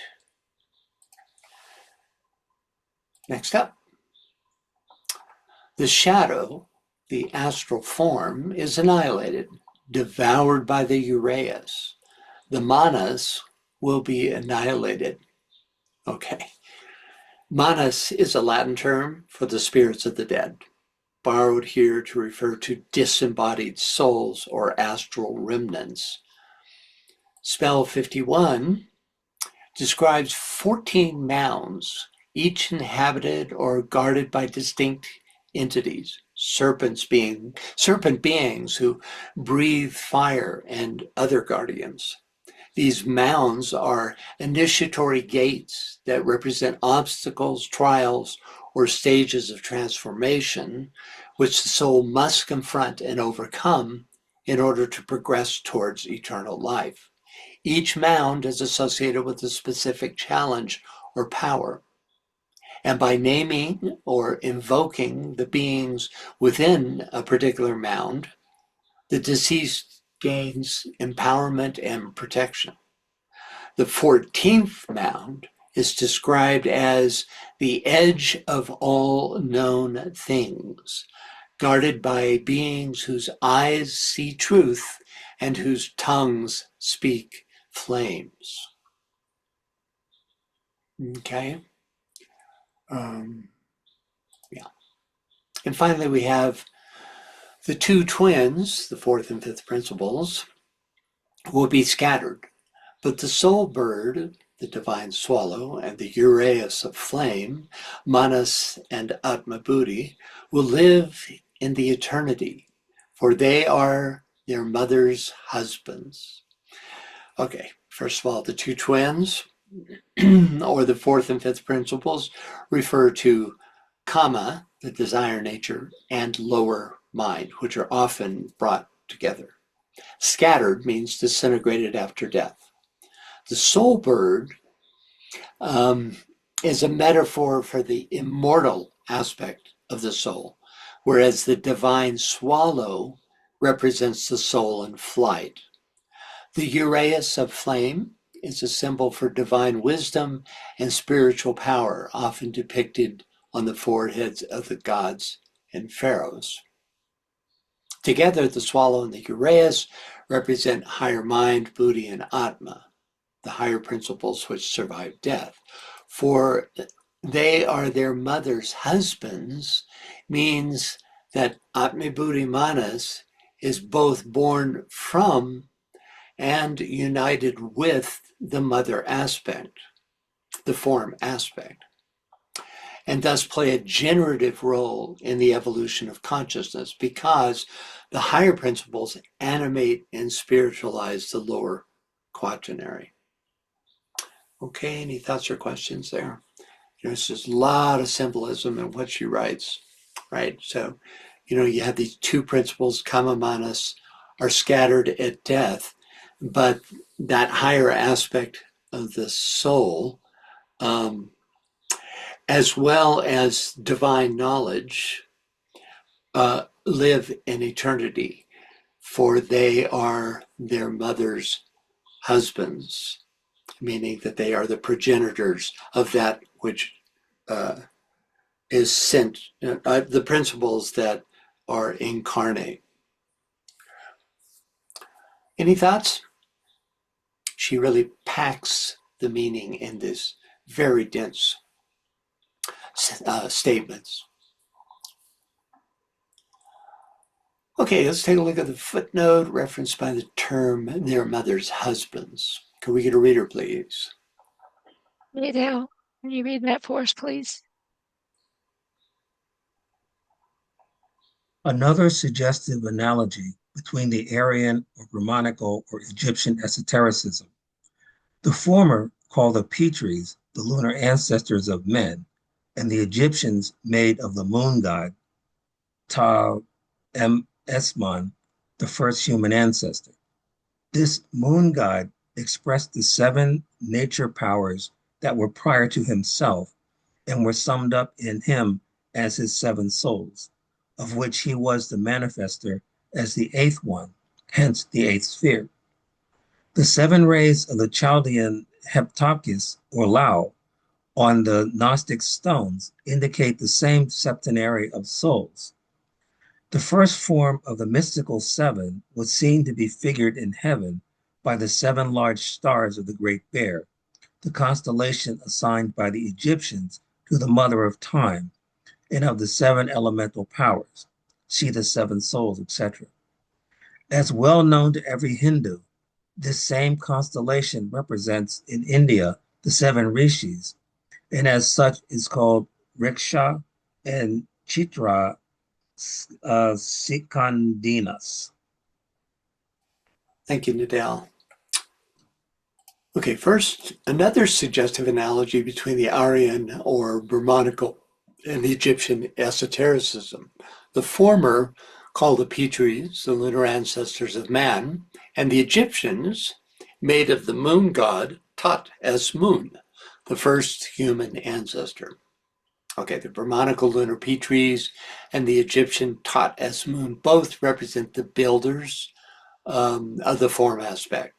Next up. The shadow, the astral form, is annihilated, devoured by the Uraeus. The manas will be annihilated. Okay. Manas is a Latin term for the spirits of the dead, borrowed here to refer to disembodied souls or astral remnants. Spell 51 describes 14 mounds, each inhabited or guarded by distinct entities, serpent beings who breathe fire and other guardians. These mounds are initiatory gates that represent obstacles, trials, or stages of transformation, which the soul must confront and overcome in order to progress towards eternal life. Each mound is associated with a specific challenge or power. And by naming or invoking the beings within a particular mound, the deceased gains empowerment and protection. The 14th mound is described as the edge of all known things, guarded by beings whose eyes see truth and whose tongues speak flames. Okay. Yeah. And finally, we have The two twins, the fourth and fifth principles, will be scattered, but the soul bird, the divine swallow, and the uraeus of flame, manas and atma buddhi, will live in the eternity, for they are their mother's husbands. Okay, first of all, the two twins, or the fourth and fifth principles, refer to kama, the desire nature, and lower mind, which are often brought together. Scattered means disintegrated after death. The soul bird is a metaphor for the immortal aspect of the soul, whereas the divine swallow represents the soul in flight. The uraeus of flame is a symbol for divine wisdom and spiritual power, often depicted on the foreheads of the gods and pharaohs. Together, the swallow and the uraeus represent higher mind, buddhi, and atma, the higher principles which survive death. For they are their mother's husbands means that atma buddhi manas is both born from and united with the mother aspect, the form aspect, and thus play a generative role in the evolution of consciousness because the higher principles animate and spiritualize the lower quaternary. Okay, any thoughts or questions there? There's just a lot of symbolism in what she writes, right? So, you have these two principles, kama manas, are scattered at death, but that higher aspect of the soul, as well as divine knowledge, live in eternity, for they are their mother's husbands, meaning that they are the progenitors of that which is sent, the principles that are incarnate. Any thoughts? She really packs the meaning in this very dense statements. Okay, let's take a look at the footnote referenced by the term their mother's husbands. Can we get a reader, please? Nadel, can you read that for us, please? Another suggestive analogy between the Aryan or Brahmanical or Egyptian esotericism. The former, called the Pitris, the lunar ancestors of men, and the Egyptians made of the moon god, Ta Esman, the first human ancestor. This moon god expressed the 7 nature powers that were prior to himself and were summed up in him as his 7 souls, of which he was the manifester as the 8th one, hence the 8th sphere. The 7 rays of the Chaldean heptakis, or Lao, on the Gnostic stones indicate the same septenary of souls. The first form of the mystical 7 was seen to be figured in heaven by the 7 large stars of the Great Bear, the constellation assigned by the Egyptians to the mother of time, and of the 7 elemental powers, see the 7 souls, etc. As well known to every Hindu, this same constellation represents in India the 7 rishis, and as such is called Riksha and Chitra Sikandinas. Thank you, Nadal. Okay, first, another suggestive analogy between the Aryan or Brahmanical and the Egyptian esotericism. The former, called the Pitris, the lunar ancestors of man, and the Egyptians, made of the moon god Tat as Moon, the first human ancestor. Okay, the Brahmanical lunar Pitris and the Egyptian Tat as Moon both represent the builders of the form aspect.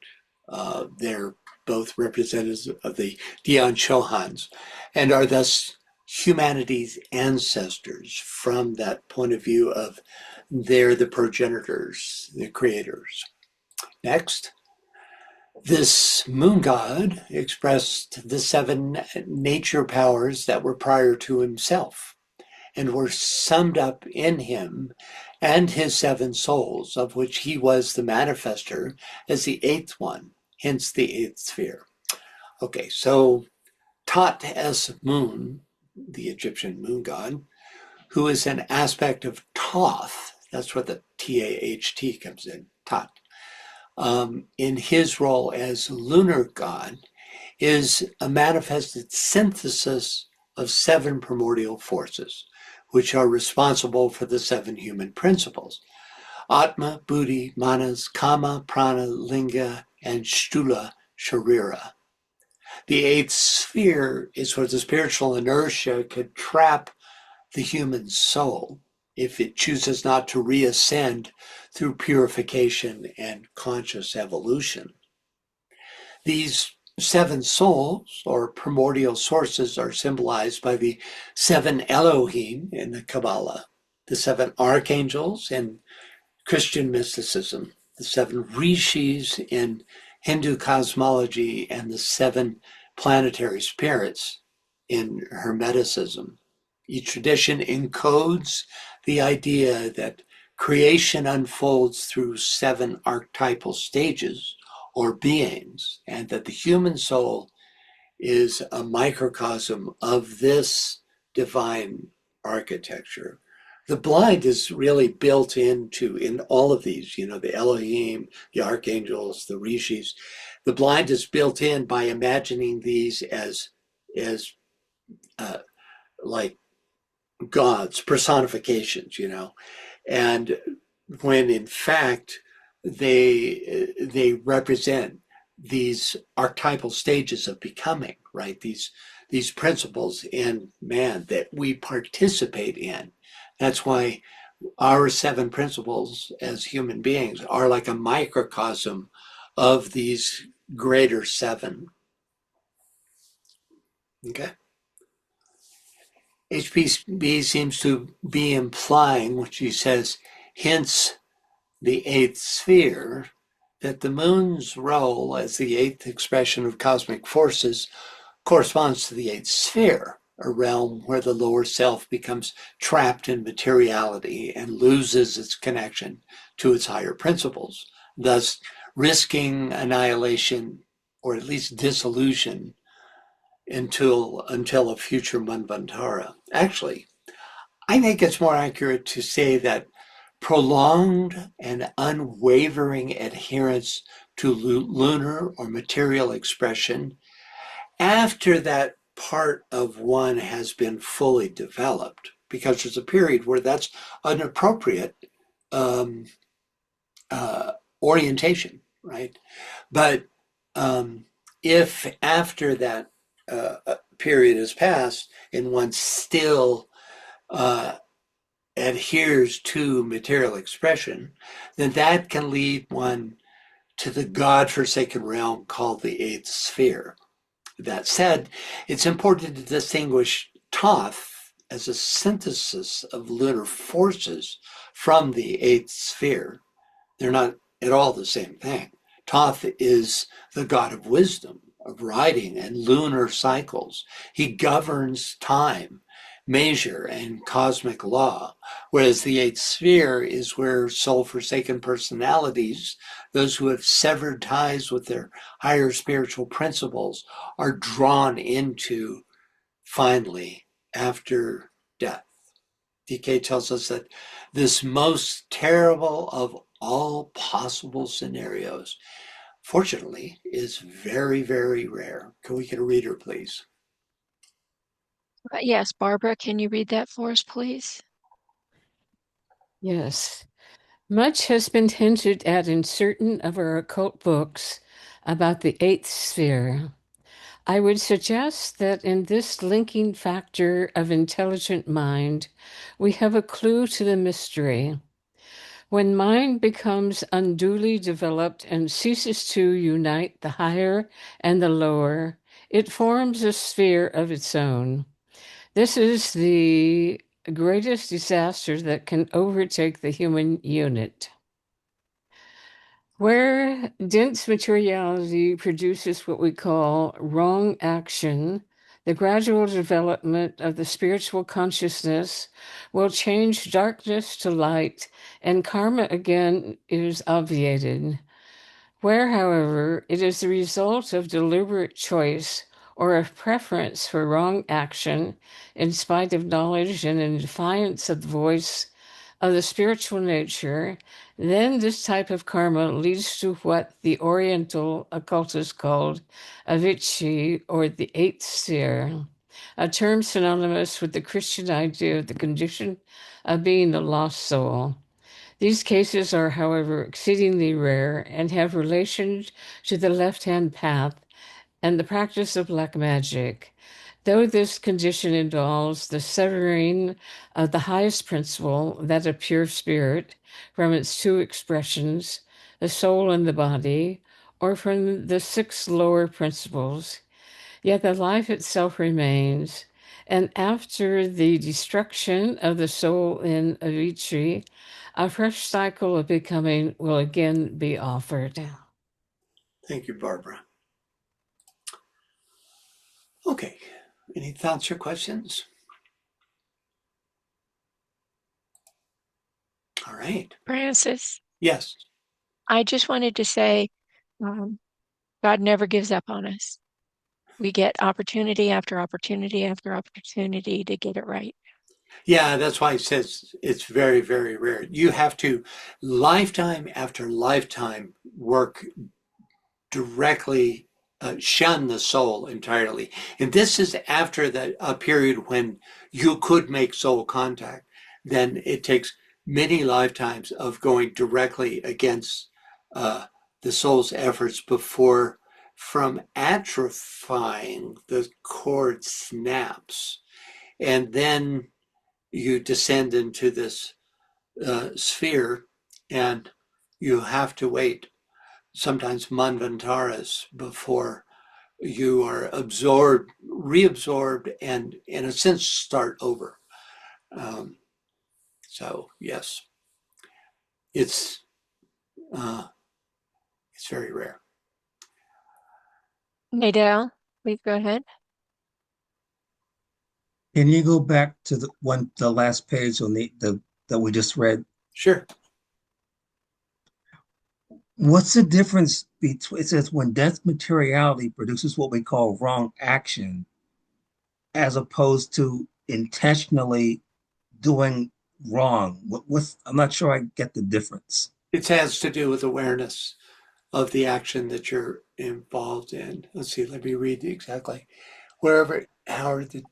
They're both representatives of the Dian Chohans and are thus humanity's ancestors from that point of view of they're the progenitors, the creators. Next, this moon god expressed the 7 nature powers that were prior to himself and were summed up in him and his 7 souls, of which he was the manifester as the 8th one, hence the 8th sphere. Okay, so Tat as Moon, the Egyptian moon god, who is an aspect of Thoth, that's where the T-A-H-T comes in, Tat, in his role as lunar god, is a manifested synthesis of 7 primordial forces, which are responsible for the 7 human principles: Atma, Buddhi, Manas, Kama, Prana, Linga, and Sthula, Sharira. The 8th sphere is where the spiritual inertia could trap the human soul if it chooses not to reascend through purification and conscious evolution. These 7 souls, or primordial sources, are symbolized by the 7 Elohim in the Kabbalah, the 7 archangels in Christian mysticism, the 7 rishis in Hindu cosmology, and the 7 planetary spirits in Hermeticism. Each tradition encodes the idea that creation unfolds through 7 archetypal stages or beings, and that the human soul is a microcosm of this divine architecture. The blind is really built into, in all of these, the Elohim, the archangels, the rishis. The blind is built in by imagining these as like gods, personifications, and when in fact they represent these archetypal stages of becoming, right? These principles in man that we participate in. That's why our 7 principles as human beings are like a microcosm of these greater 7. Okay. HPB seems to be implying, which he says, hence the 8th sphere, that the moon's role as the 8th expression of cosmic forces corresponds to the 8th sphere, a realm where the lower self becomes trapped in materiality and loses its connection to its higher principles, thus risking annihilation or at least dissolution until a future Manvantara. Actually, I think it's more accurate to say that prolonged and unwavering adherence to lunar or material expression after that part of one has been fully developed, because there's a period where that's an appropriate orientation, right? But if after that period has passed and one still adheres to material expression, then that can lead one to the God-forsaken realm called the 8th sphere. That said, it's important to distinguish Thoth as a synthesis of lunar forces from the 8th sphere. They're not at all the same thing. Thoth is the god of wisdom, of writing and lunar cycles. He governs time, measure, and cosmic law, whereas the 8th sphere is where soul-forsaken personalities, those who have severed ties with their higher spiritual principles, are drawn into finally after death. DK tells us that this most terrible of all possible scenarios, fortunately, is very, very rare. Can we get a reader, please? Yes, Barbara, can you read that for us, please? Yes. Much has been hinted at in certain of our occult books about the 8th sphere. I would suggest that in this linking factor of intelligent mind, we have a clue to the mystery. When mind becomes unduly developed and ceases to unite the higher and the lower, it forms a sphere of its own. This is the greatest disaster that can overtake the human unit. Where dense materiality produces what we call wrong action, The gradual development of the spiritual consciousness will change darkness to light, and karma again is obviated. Where, however, it is the result of deliberate choice or of preference for wrong action in spite of knowledge and in defiance of the voice of the spiritual nature, then this type of karma leads to what the Oriental occultists called avicii, or the eighth sphere, a term synonymous with the Christian idea of the condition of being a lost soul. These cases are, however, exceedingly rare and have relation to the left-hand path and the practice of black magic. Though this condition involves the severing of the highest principle, that of pure spirit, from its two expressions, the soul and the body, or from the six lower principles, yet the life itself remains. And after the destruction of the soul in Avicii, a fresh cycle of becoming will again be offered. Thank you, Barbara. Okay, any thoughts or questions? All right. Francis, Yes. I just wanted to say, God never gives up on us. We get opportunity after opportunity after opportunity to get it right. Yeah, that's why it says it's very, very rare. You have to lifetime after lifetime work directly, shun the soul entirely. And this is after a period when you could make soul contact. Then it takes many lifetimes of going directly against the soul's efforts before, from atrophying, the cord snaps. And then you descend into this sphere, and you have to wait sometimes manvantaras before you are absorbed, reabsorbed, and in a sense start over. So yes, it's very rare. Nadal, please go ahead. Can you go back to the last page on the that we just read? Sure. What's the difference between, it says, when dense materiality produces what we call wrong action, as opposed to intentionally doing wrong? I'm not sure I get the difference. It has to do with awareness of the action that you're involved in. Let's see, let me read exactly. However, the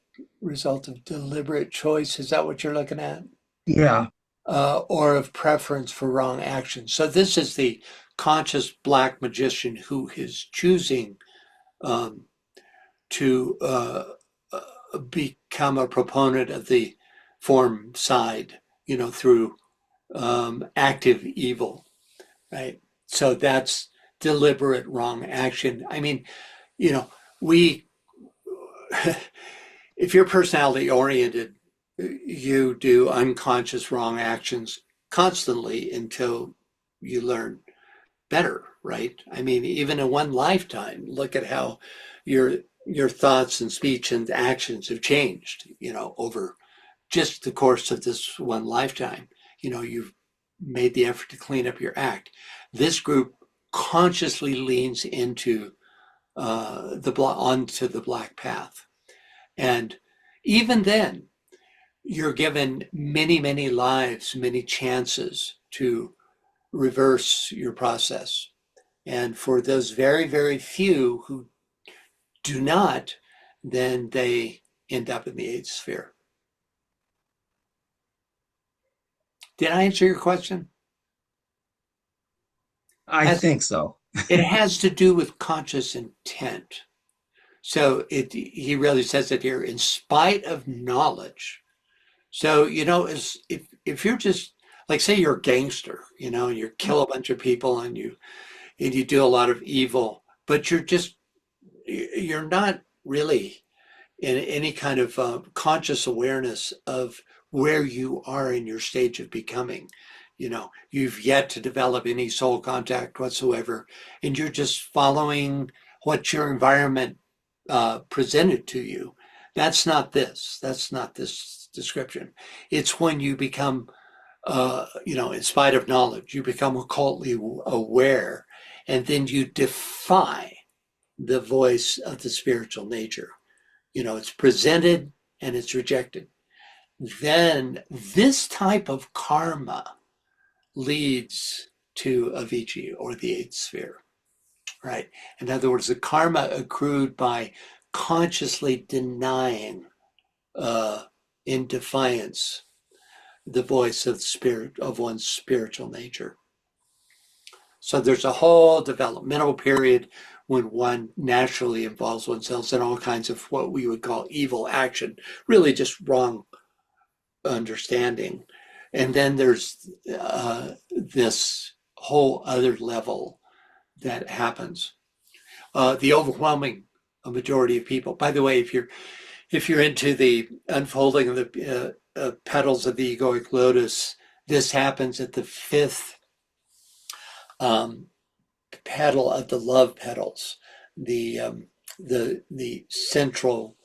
result of deliberate choice, is that what you're looking at? Yeah. Or of preference for wrong action. So this is the conscious black magician who is choosing to become a proponent of the form side, through active evil, right? So that's deliberate wrong action. I mean, we, if you're personality oriented, you do unconscious wrong actions constantly until you learn better, right? I mean, even in one lifetime, look at how your thoughts and speech and actions have changed, over just the course of this one lifetime. You've made the effort to clean up your act. This group consciously leans into onto the black path. And even then, you're given many, many lives, many chances to reverse your process. And for those very, very few who do not, then they end up in the eighth sphere. Did I answer your question? I think so. It has to do with conscious intent. So he really says it here, in spite of knowledge. So, if you're just, like, say you're a gangster, and you kill a bunch of people and you do a lot of evil, but you're not really in any kind of conscious awareness of where you are in your stage of becoming. You've yet to develop any soul contact whatsoever, and you're just following what your environment presented to you. That's not this. That's not this description. It's when you become, in spite of knowledge, you become occultly aware, and then you defy the voice of the spiritual nature. It's presented and it's rejected. Then this type of karma leads to Avicii, or the eighth sphere, right? In other words, the karma accrued by consciously denying in defiance the voice of the spirit of one's spiritual nature. So there's a whole developmental period when one naturally involves oneself in all kinds of what we would call evil action, really just wrong understanding. And then there's this whole other level that happens. The overwhelming majority of people, by the way, if you're into the unfolding of the petals of the egoic lotus, this happens at the fifth petal of the love petals, the central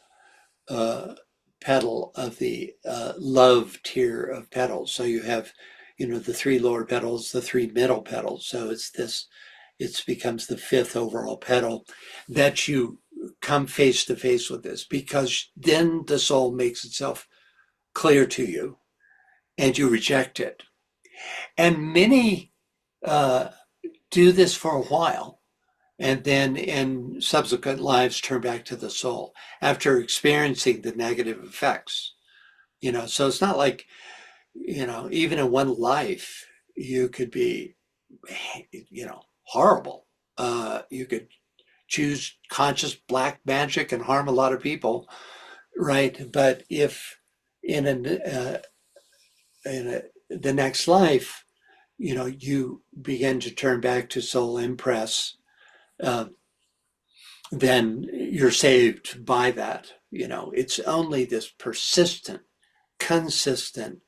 petal of the love tier of petals. So you have, the three lower petals, the three middle petals. So it becomes the fifth overall petal that you come face to face with this, because then the soul makes itself clear to you and you reject it. And many do this for a while, and then in subsequent lives turn back to the soul after experiencing the negative effects. So it's not like, even in one life, you could be, horrible. You could choose conscious black magic and harm a lot of people, right? But if in the next life, you begin to turn back to soul impress, then you're saved by that. It's only this persistent, consistent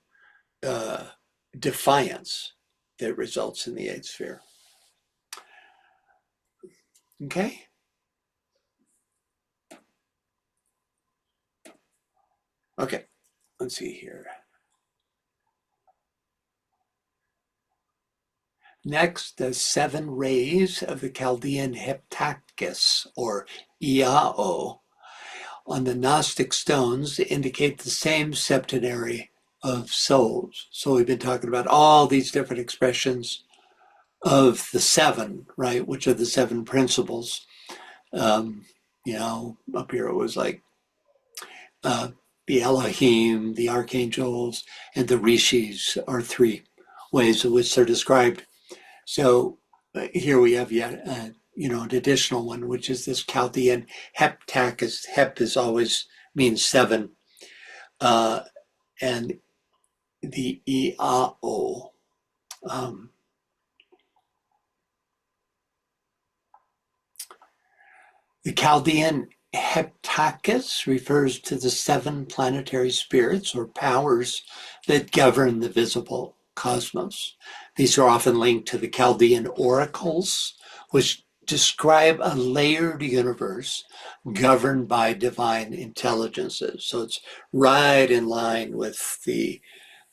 defiance that results in the eighth sphere. Okay? Okay, let's see here. Next, the 7 rays of the Chaldean heptachus, or Iao, on the Gnostic stones indicate the same septenary of souls. So we've been talking about all these different expressions of the 7, right, which are the 7 principles. Up here it was like the Elohim, the archangels, and the rishis are 3 ways in which they're described. So here we have yet, an additional one, which is this Chaldean heptachus. Hep is always means 7, and the Iao. The Chaldean heptachus refers to the 7 planetary spirits or powers that govern the visible cosmos. These are often linked to the Chaldean oracles, which describe a layered universe governed by divine intelligences. So it's right in line with the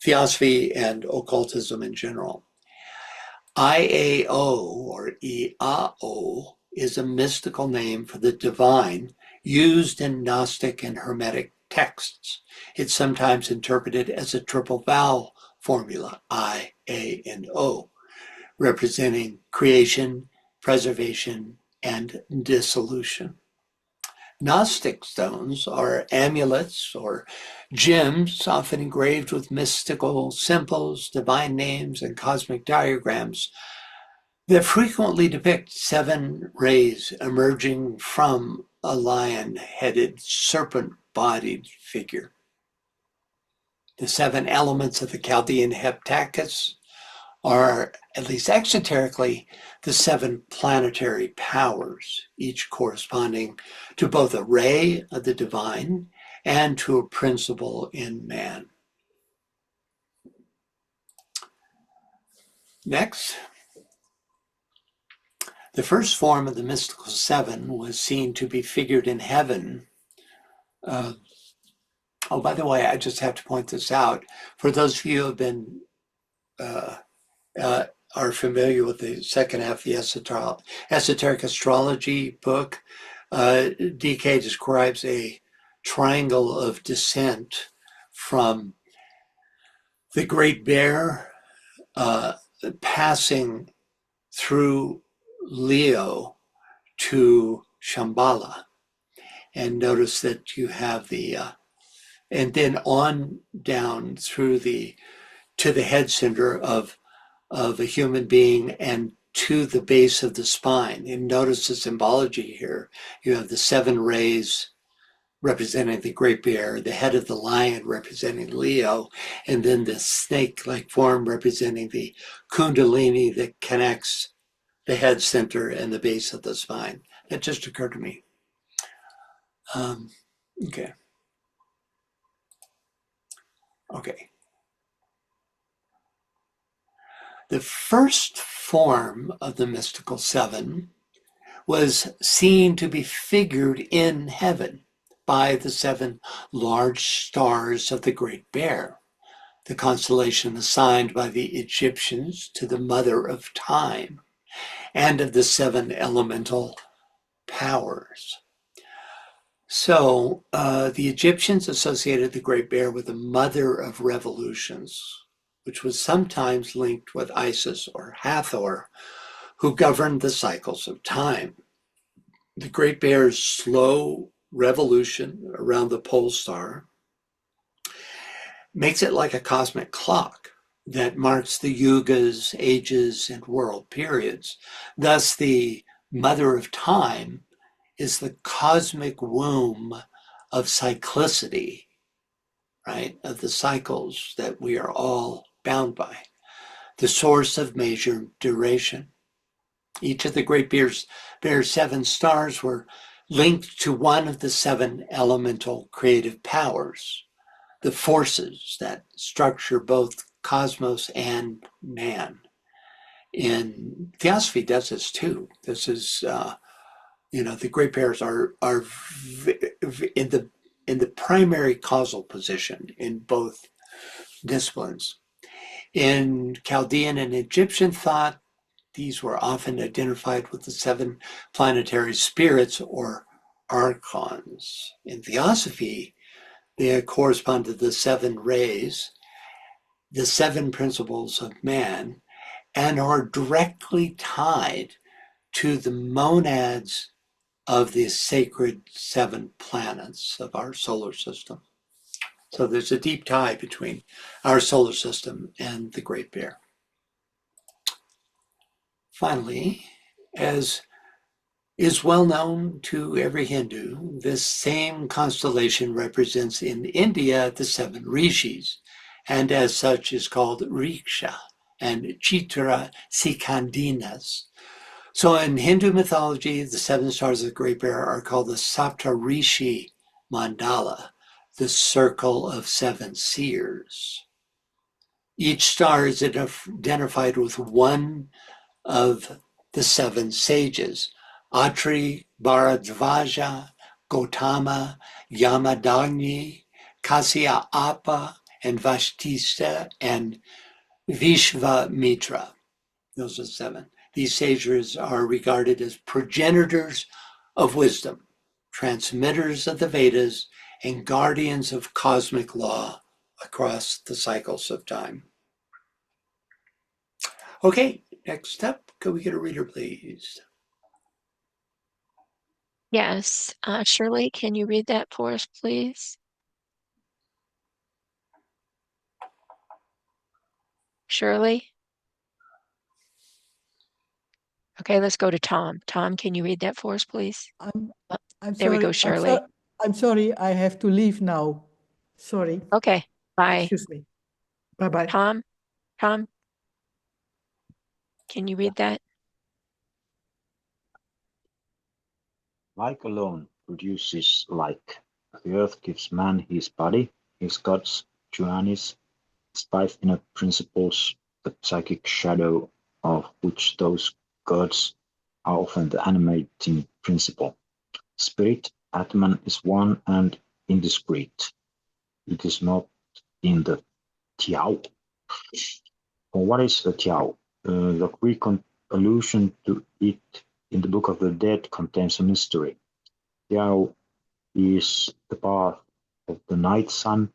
theosophy and occultism in general. Iao, or Iao, is a mystical name for the divine used in Gnostic and Hermetic texts. It's sometimes interpreted as a triple vowel formula, I, A, and O, representing creation, preservation, and dissolution. Gnostic stones are amulets or gems, often engraved with mystical symbols, divine names, and cosmic diagrams that frequently depict 7 rays emerging from a lion-headed, serpent-bodied figure. The 7 elements of the Chaldean heptachus are, at least exoterically, the 7 planetary powers, each corresponding to both a ray of the divine and to a principle in man. Next, the first form of the mystical 7 was seen to be figured in heaven Oh, by the way, I just have to point this out. For those of you who have been are familiar with the second half of the esoteric astrology book, DK describes a triangle of descent from the Great Bear, passing through Leo to Shambhala. And notice that you have the, and then on down through to the head center of a human being and to the base of the spine. And notice the symbology here. You have the 7 rays representing the great bear, the head of the lion representing Leo, and then the snake-like form representing the kundalini that connects the head center and the base of the spine. That just occurred to me. Okay. The first form of the mystical 7 was seen to be figured in heaven by the 7 large stars of the Great Bear, the constellation assigned by the Egyptians to the mother of time, and of the 7 elemental powers. So the Egyptians associated the Great Bear with the mother of revolutions, which was sometimes linked with Isis or Hathor, who governed the cycles of time. The Great Bear's slow revolution around the pole star makes it like a cosmic clock that marks the yugas, ages, and world periods. Thus, the mother of time is the cosmic womb of cyclicity, right? Of the cycles that we are all bound by, the source of measured duration. Each of the Great Bear's 7 stars were linked to one of the 7 elemental creative powers, the forces that structure both cosmos and man. And Theosophy does this too. This is, the Great Bears are in the primary causal position in both disciplines. In Chaldean and Egyptian thought, these were often identified with the 7 planetary spirits or archons. In Theosophy, they correspond to the 7 rays, the 7 principles of man, and are directly tied to the monads of the sacred 7 planets of our solar system. So there's a deep tie between our solar system and the Great Bear. Finally, as is well known to every Hindu, this same constellation represents in India the 7 rishis, and as such is called Riksha and Chitra Sikandinas. So in Hindu mythology, the 7 stars of the Great Bear are called the Sapta Rishi Mandala, the circle of 7 seers. Each star is identified with one of the 7 sages: Atri, Bharadvaja, Gautama, Yamadagni, Kasyapa, and Vashtista, and Vishvamitra. Those are 7. These sages are regarded as progenitors of wisdom, transmitters of the Vedas, and guardians of cosmic law across the cycles of time. Okay, next up, could we get a reader, please? Yes. Shirley, can you read that for us, please? Shirley? Okay, let's go to Tom. Tom, can you read that for us, please? I'm There sorry. we go, Shirley. I'm sorry. I have to leave now. Sorry. Okay, bye. Excuse me. Bye-bye. Tom, can you read that? Like alone produces like. The earth gives man his body, his gods, Juanis, his 5 inner principles, the psychic shadow of which those gods are often the animating principle. Spirit, Atman, is one and indiscrete, it is not in the Tiao. Or what is the Tiao? The Greek allusion to it in the Book of the Dead contains a mystery. Tiao is the path of the night sun,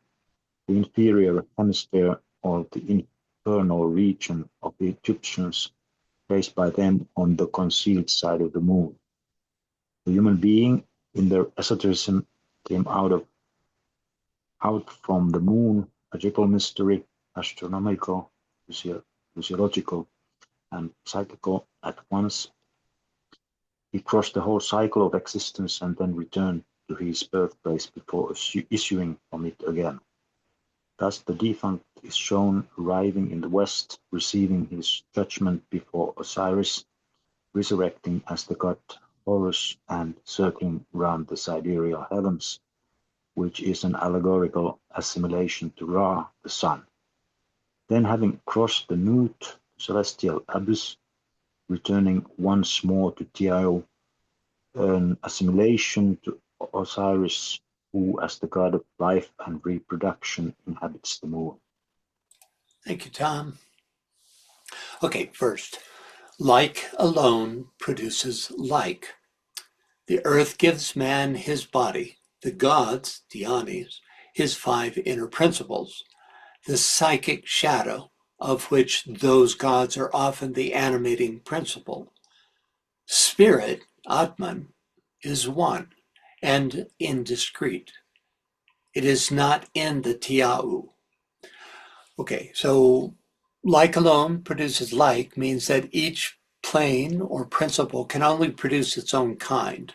the inferior hemisphere or the infernal region of the Egyptians, placed by them on the concealed side of the moon. The human being, in their esotericism, came out from the moon, magical mystery, astronomical, physiological, and psychical at once. He crossed the whole cycle of existence and then returned to his birthplace before issuing from it again. Thus the defunct is shown arriving in the west, receiving his judgment before Osiris, resurrecting as the god Horus, and circling round the sidereal heavens, which is an allegorical assimilation to Ra, the sun. Then, having crossed the Nut, celestial abyss, returning once more to Tiao, an assimilation to Osiris, who, as the god of life and reproduction, inhabits the moon. Thank you, Tom. Okay, first, like alone produces like. The earth gives man his body, the gods, Dionys, his 5 inner principles, the psychic shadow, of which those gods are often the animating principle. Spirit, Atman, is one and indiscrete. It is not in the Tia'u. Okay, so like alone produces like means that each plane or principle can only produce its own kind.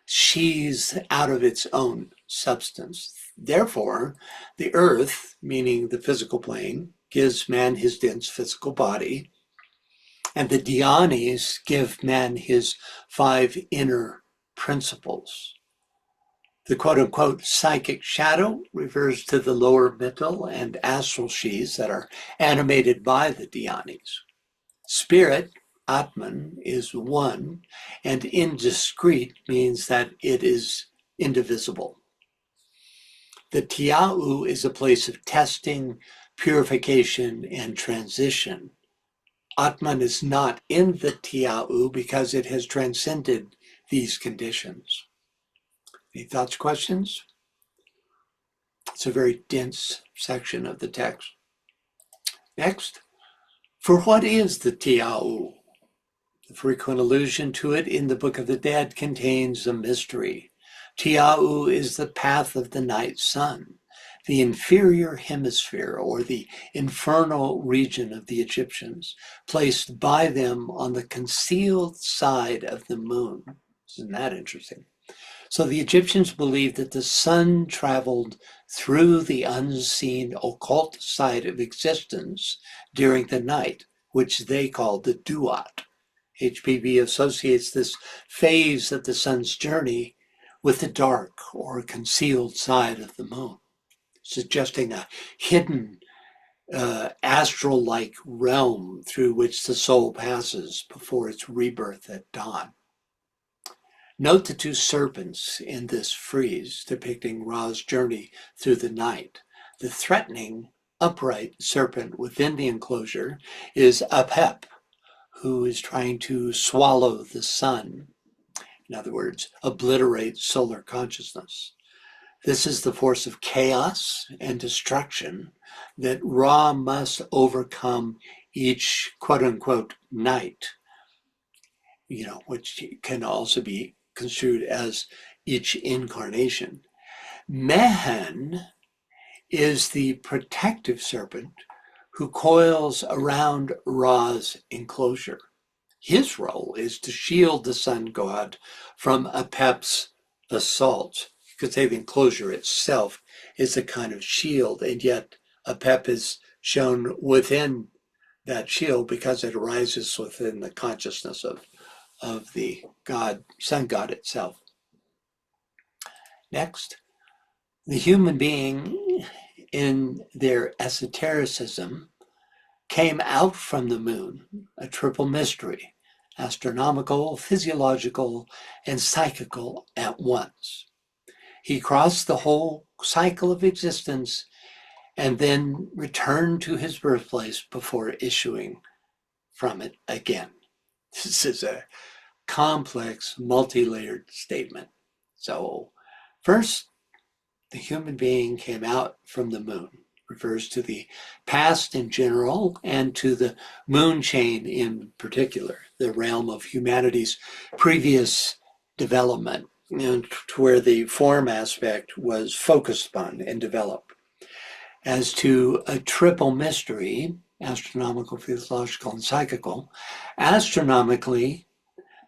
She's out of its own substance. Therefore, the earth, meaning the physical plane, gives man his dense physical body, and the Dionys give man his 5 inner principles. The quote-unquote psychic shadow refers to the lower mental and astral sheaths that are animated by the Dionys. Spirit, Atman, is one, and indiscrete means that it is indivisible. The Tia'u is a place of testing, purification, and transition. Atman is not in the Tia'u because it has transcended these conditions. Any thoughts, questions? It's a very dense section of the text. Next, for what is the Tia'u? The frequent allusion to it in the Book of the Dead contains a mystery. Tia'u is the path of the night sun, the inferior hemisphere or the infernal region of the Egyptians, placed by them on the concealed side of the moon. Isn't that interesting? So the Egyptians believed that the sun traveled through the unseen occult side of existence during the night, which they called the duat. HPB associates this phase of the sun's journey with the dark or concealed side of the moon, suggesting a hidden astral-like realm through which the soul passes before its rebirth at dawn. Note the 2 serpents in this frieze depicting Ra's journey through the night. The threatening, upright serpent within the enclosure is Apep, who is trying to swallow the sun. In other words, obliterate solar consciousness. This is the force of chaos and destruction that Ra must overcome each quote-unquote night, which can also be construed as each incarnation. Mehen is the protective serpent who coils around Ra's enclosure. His role is to shield the sun god from Apep's assault. You could say the enclosure itself is a kind of shield, and yet Apep is shown within that shield because it arises within the consciousness of the god, sun god itself. Next, the human being in their esotericism came out from the moon, a triple mystery, astronomical, physiological, and psychical at once. He crossed the whole cycle of existence and then returned to his birthplace before issuing from it again. This is a complex, multi-layered statement. So first, the human being came out from the moon, refers to the past in general and to the moon chain in particular, the realm of humanity's previous development, and to where the form aspect was focused upon and developed. As to a triple mystery, astronomical, physiological, and psychical, astronomically,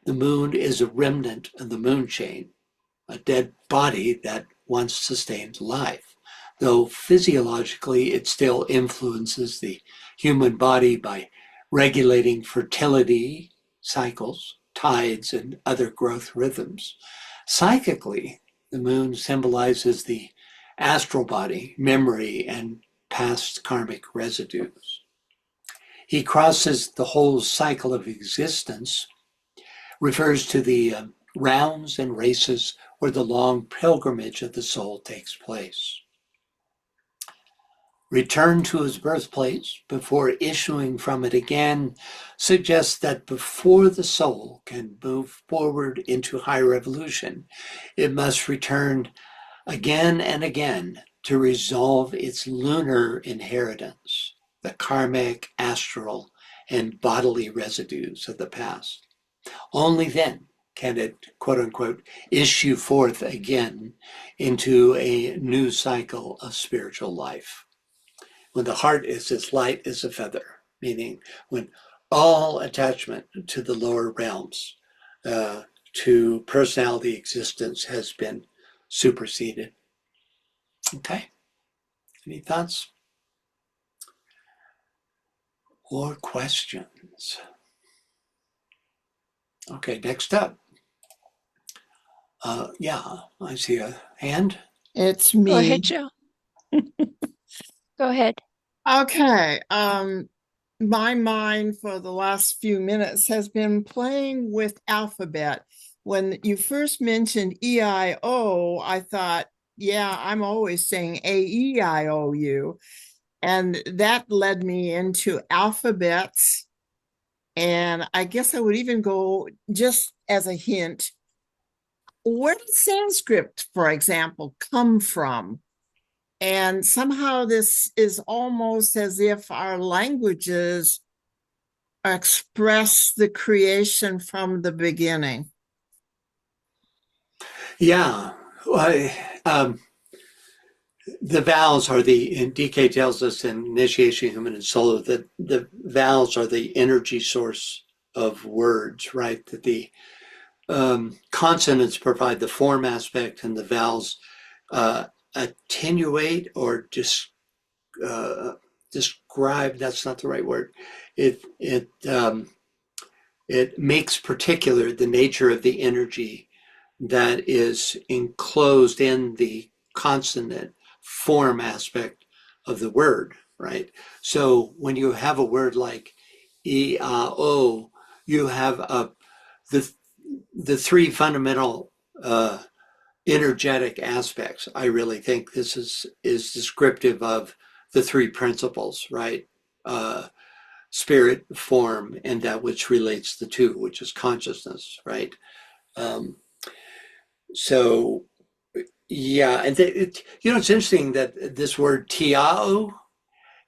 the moon is a remnant of the moon chain, a dead body that once sustained life, though physiologically it still influences the human body by regulating fertility cycles, tides, and other growth rhythms. Psychically, the moon symbolizes the astral body, memory, and past karmic residues. He crosses the whole cycle of existence, refers to the rounds and races where the long pilgrimage of the soul takes place. Return to his birthplace before issuing from it again suggests that before the soul can move forward into higher evolution, it must return again and again to resolve its lunar inheritance, the karmic, astral, and bodily residues of the past. Only then can it, quote unquote, issue forth again into a new cycle of spiritual life. When the heart is as light as a feather, meaning when all attachment to the lower realms, to personality existence has been superseded. Okay, any thoughts or questions? Okay, next up. Yeah, I see a hand. It's Go ahead, me. Joe. Go ahead. Okay. My mind for the last few minutes has been playing with alphabet. When you first mentioned EIO, I thought, yeah, I'm always saying AEIOU. And that led me into alphabets. And I guess I would even go, just as a hint, where did Sanskrit, for example, come from? And somehow this is almost as if our languages express the creation from the beginning. Yeah, the vowels are and DK tells us in Initiation Human and Solar that the vowels are the energy source of words, right? That the consonants provide the form aspect and the vowels attenuate or describe, that's not the right word. It makes particular the nature of the energy that is enclosed in the consonant form aspect of the word, right? So when you have a word like E-A-O, you have the three fundamental energetic aspects. I really think this is descriptive of the three principles, right? Spirit, form, and that which relates the two, which is consciousness, right? So yeah, and it's interesting that this word tiao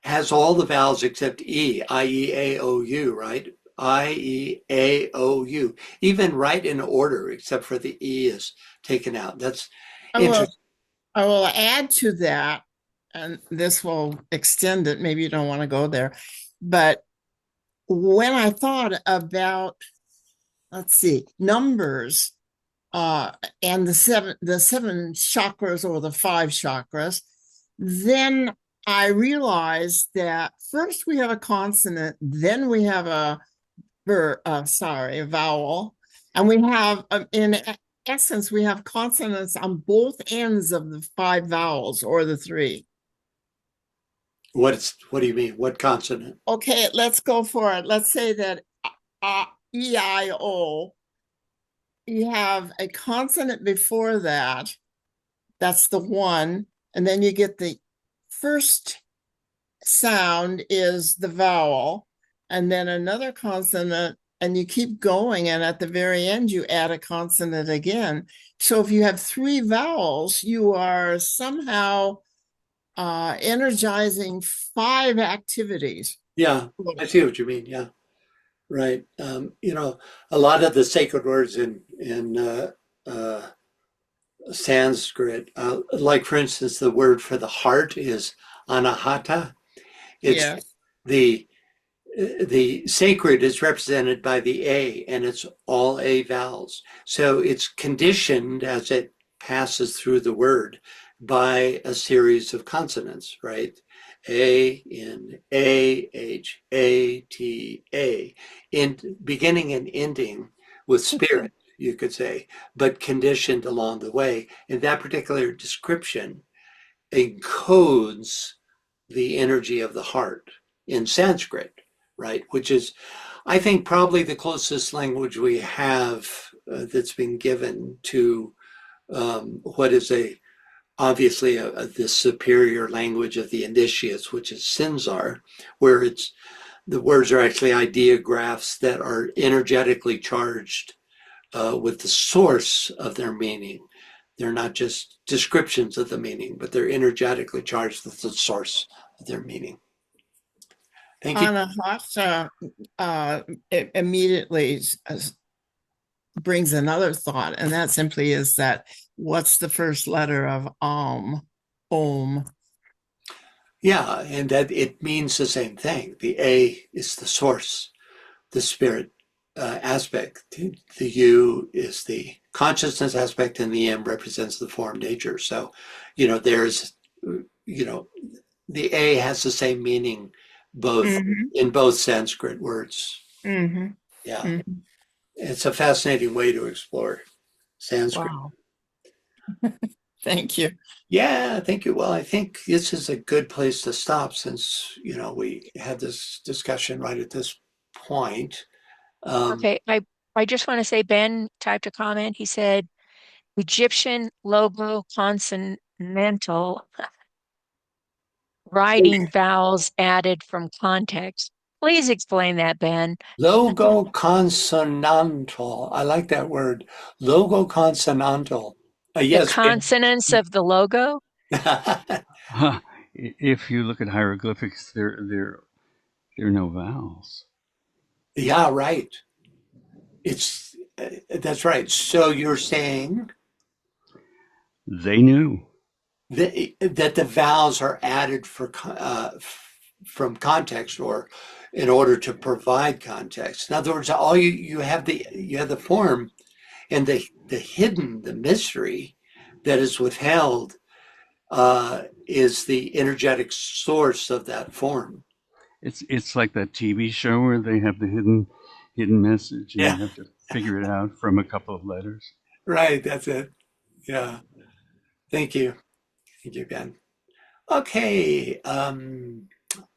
has all the vowels except E, I-E-A-O-U, right? I-E-A-O-U, even right in order, except for the E is taken out. That's interesting. I will add to that, and this will extend it. Maybe you don't want to go there, but when I thought about, let's see, numbers, and the seven chakras or the five chakras, then I realized that first we have a consonant, then we have a vowel, and we have in essence we have consonants on both ends of the five vowels or the three. What do you mean? What consonant? Okay, let's go for it. Let's say that E-I-O, you have a consonant before that. That's the one. And then you get the first sound is the vowel, and then another consonant, and you keep going, and at the very end you add a consonant again. So if you have 3 vowels, you are somehow energizing 5 activities. Yeah, I see what you mean. Yeah, right. A lot of the sacred words in Sanskrit, like for instance, the word for the heart is anahata. It's Yes. the sacred is represented by the A, and it's all A vowels. So it's conditioned as it passes through the word by a series of consonants, right? A, in A, H, A, T, A, in beginning and ending with spirit, you could say, but conditioned along the way. And that particular description encodes the energy of the heart in Sanskrit, right? Which is, I think, probably the closest language we have that's been given to what is obviously the superior language of the initiates, which is Sinzar, where the words are actually ideographs that are energetically charged with the source of their meaning. They're not just descriptions of the meaning, but they're energetically charged with the source of their meaning. Thank you. Anahata it immediately brings another thought, and that simply is that what's the first letter of Om? Yeah, and that it means the same thing. The A is the source, the spirit aspect. The U is the consciousness aspect, and the M represents the form nature. So, there's, the A has the same meaning both in both Sanskrit words. Mm-hmm. Yeah, Mm-hmm. it's a fascinating way to explore Sanskrit. Wow. Thank you. Yeah, thank you. Well, I think this is a good place to stop since, we had this discussion right at this point. Okay, I just want to say Ben typed a comment. He said Egyptian logo consonantal writing vowels added from context. Please explain that, Ben. Logo consonantal. I like that word. Logo consonantal. The Yes. consonants of the logo? If you look at hieroglyphics, there are no vowels. Yeah, right. That's right. So you're saying They knew. that the vowels are added from context or in order to provide context. In other words, all you have the form and the mystery that is withheld is the energetic source of that form. It's like that TV show where they have the hidden message, and Yeah, you have to figure it out from a couple of letters. right. That's it. Yeah. Thank you. Thank you, Ben. Okay.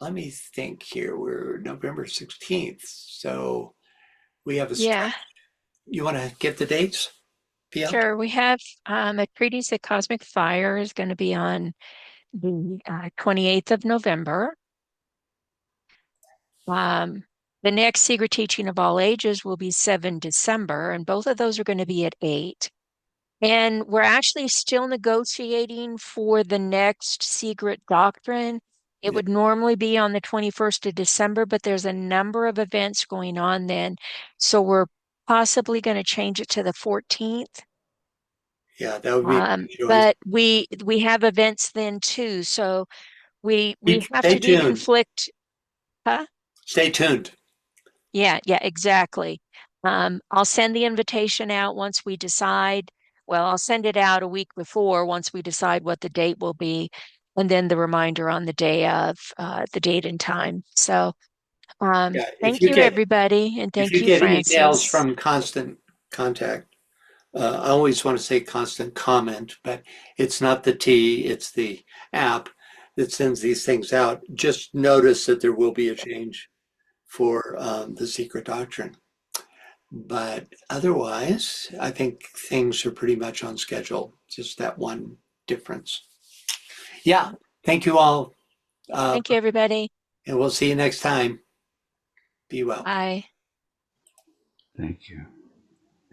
Let me think here. We're November 16th. So we have a Yeah, stretch. You want to give the dates, PL? sure. We have a treatise of cosmic fire is going to be on the 28th of November. The next Secret Teaching of All Ages will be 7 December, and both of those are going to be at 8. And we're actually still negotiating for the next Secret Doctrine. It Yeah. would normally be on the 21st of December, but there's a number of events going on then. So we're possibly going to change it to the 14th. Yeah, that would be a good choice. But we have events then too. So we have Stay to tuned. deconflict, huh? Stay tuned. Yeah, exactly. I'll send the invitation out once we decide. Well, I'll send it out a week before once we decide what the date will be, and then the reminder on the day of the date and time. So, Yeah, thank you, everybody, and if thank you you, get emails Francis. from Constant Contact, I always want to say Constant Comment, but it's not the T, it's the app that sends these things out. Just notice that there will be a change for the Secret Doctrine. But otherwise, I think things are pretty much on schedule. Just that one difference. Yeah. Thank you all Thank you, everybody. And we'll see you next time. Be well. Bye. Thank you.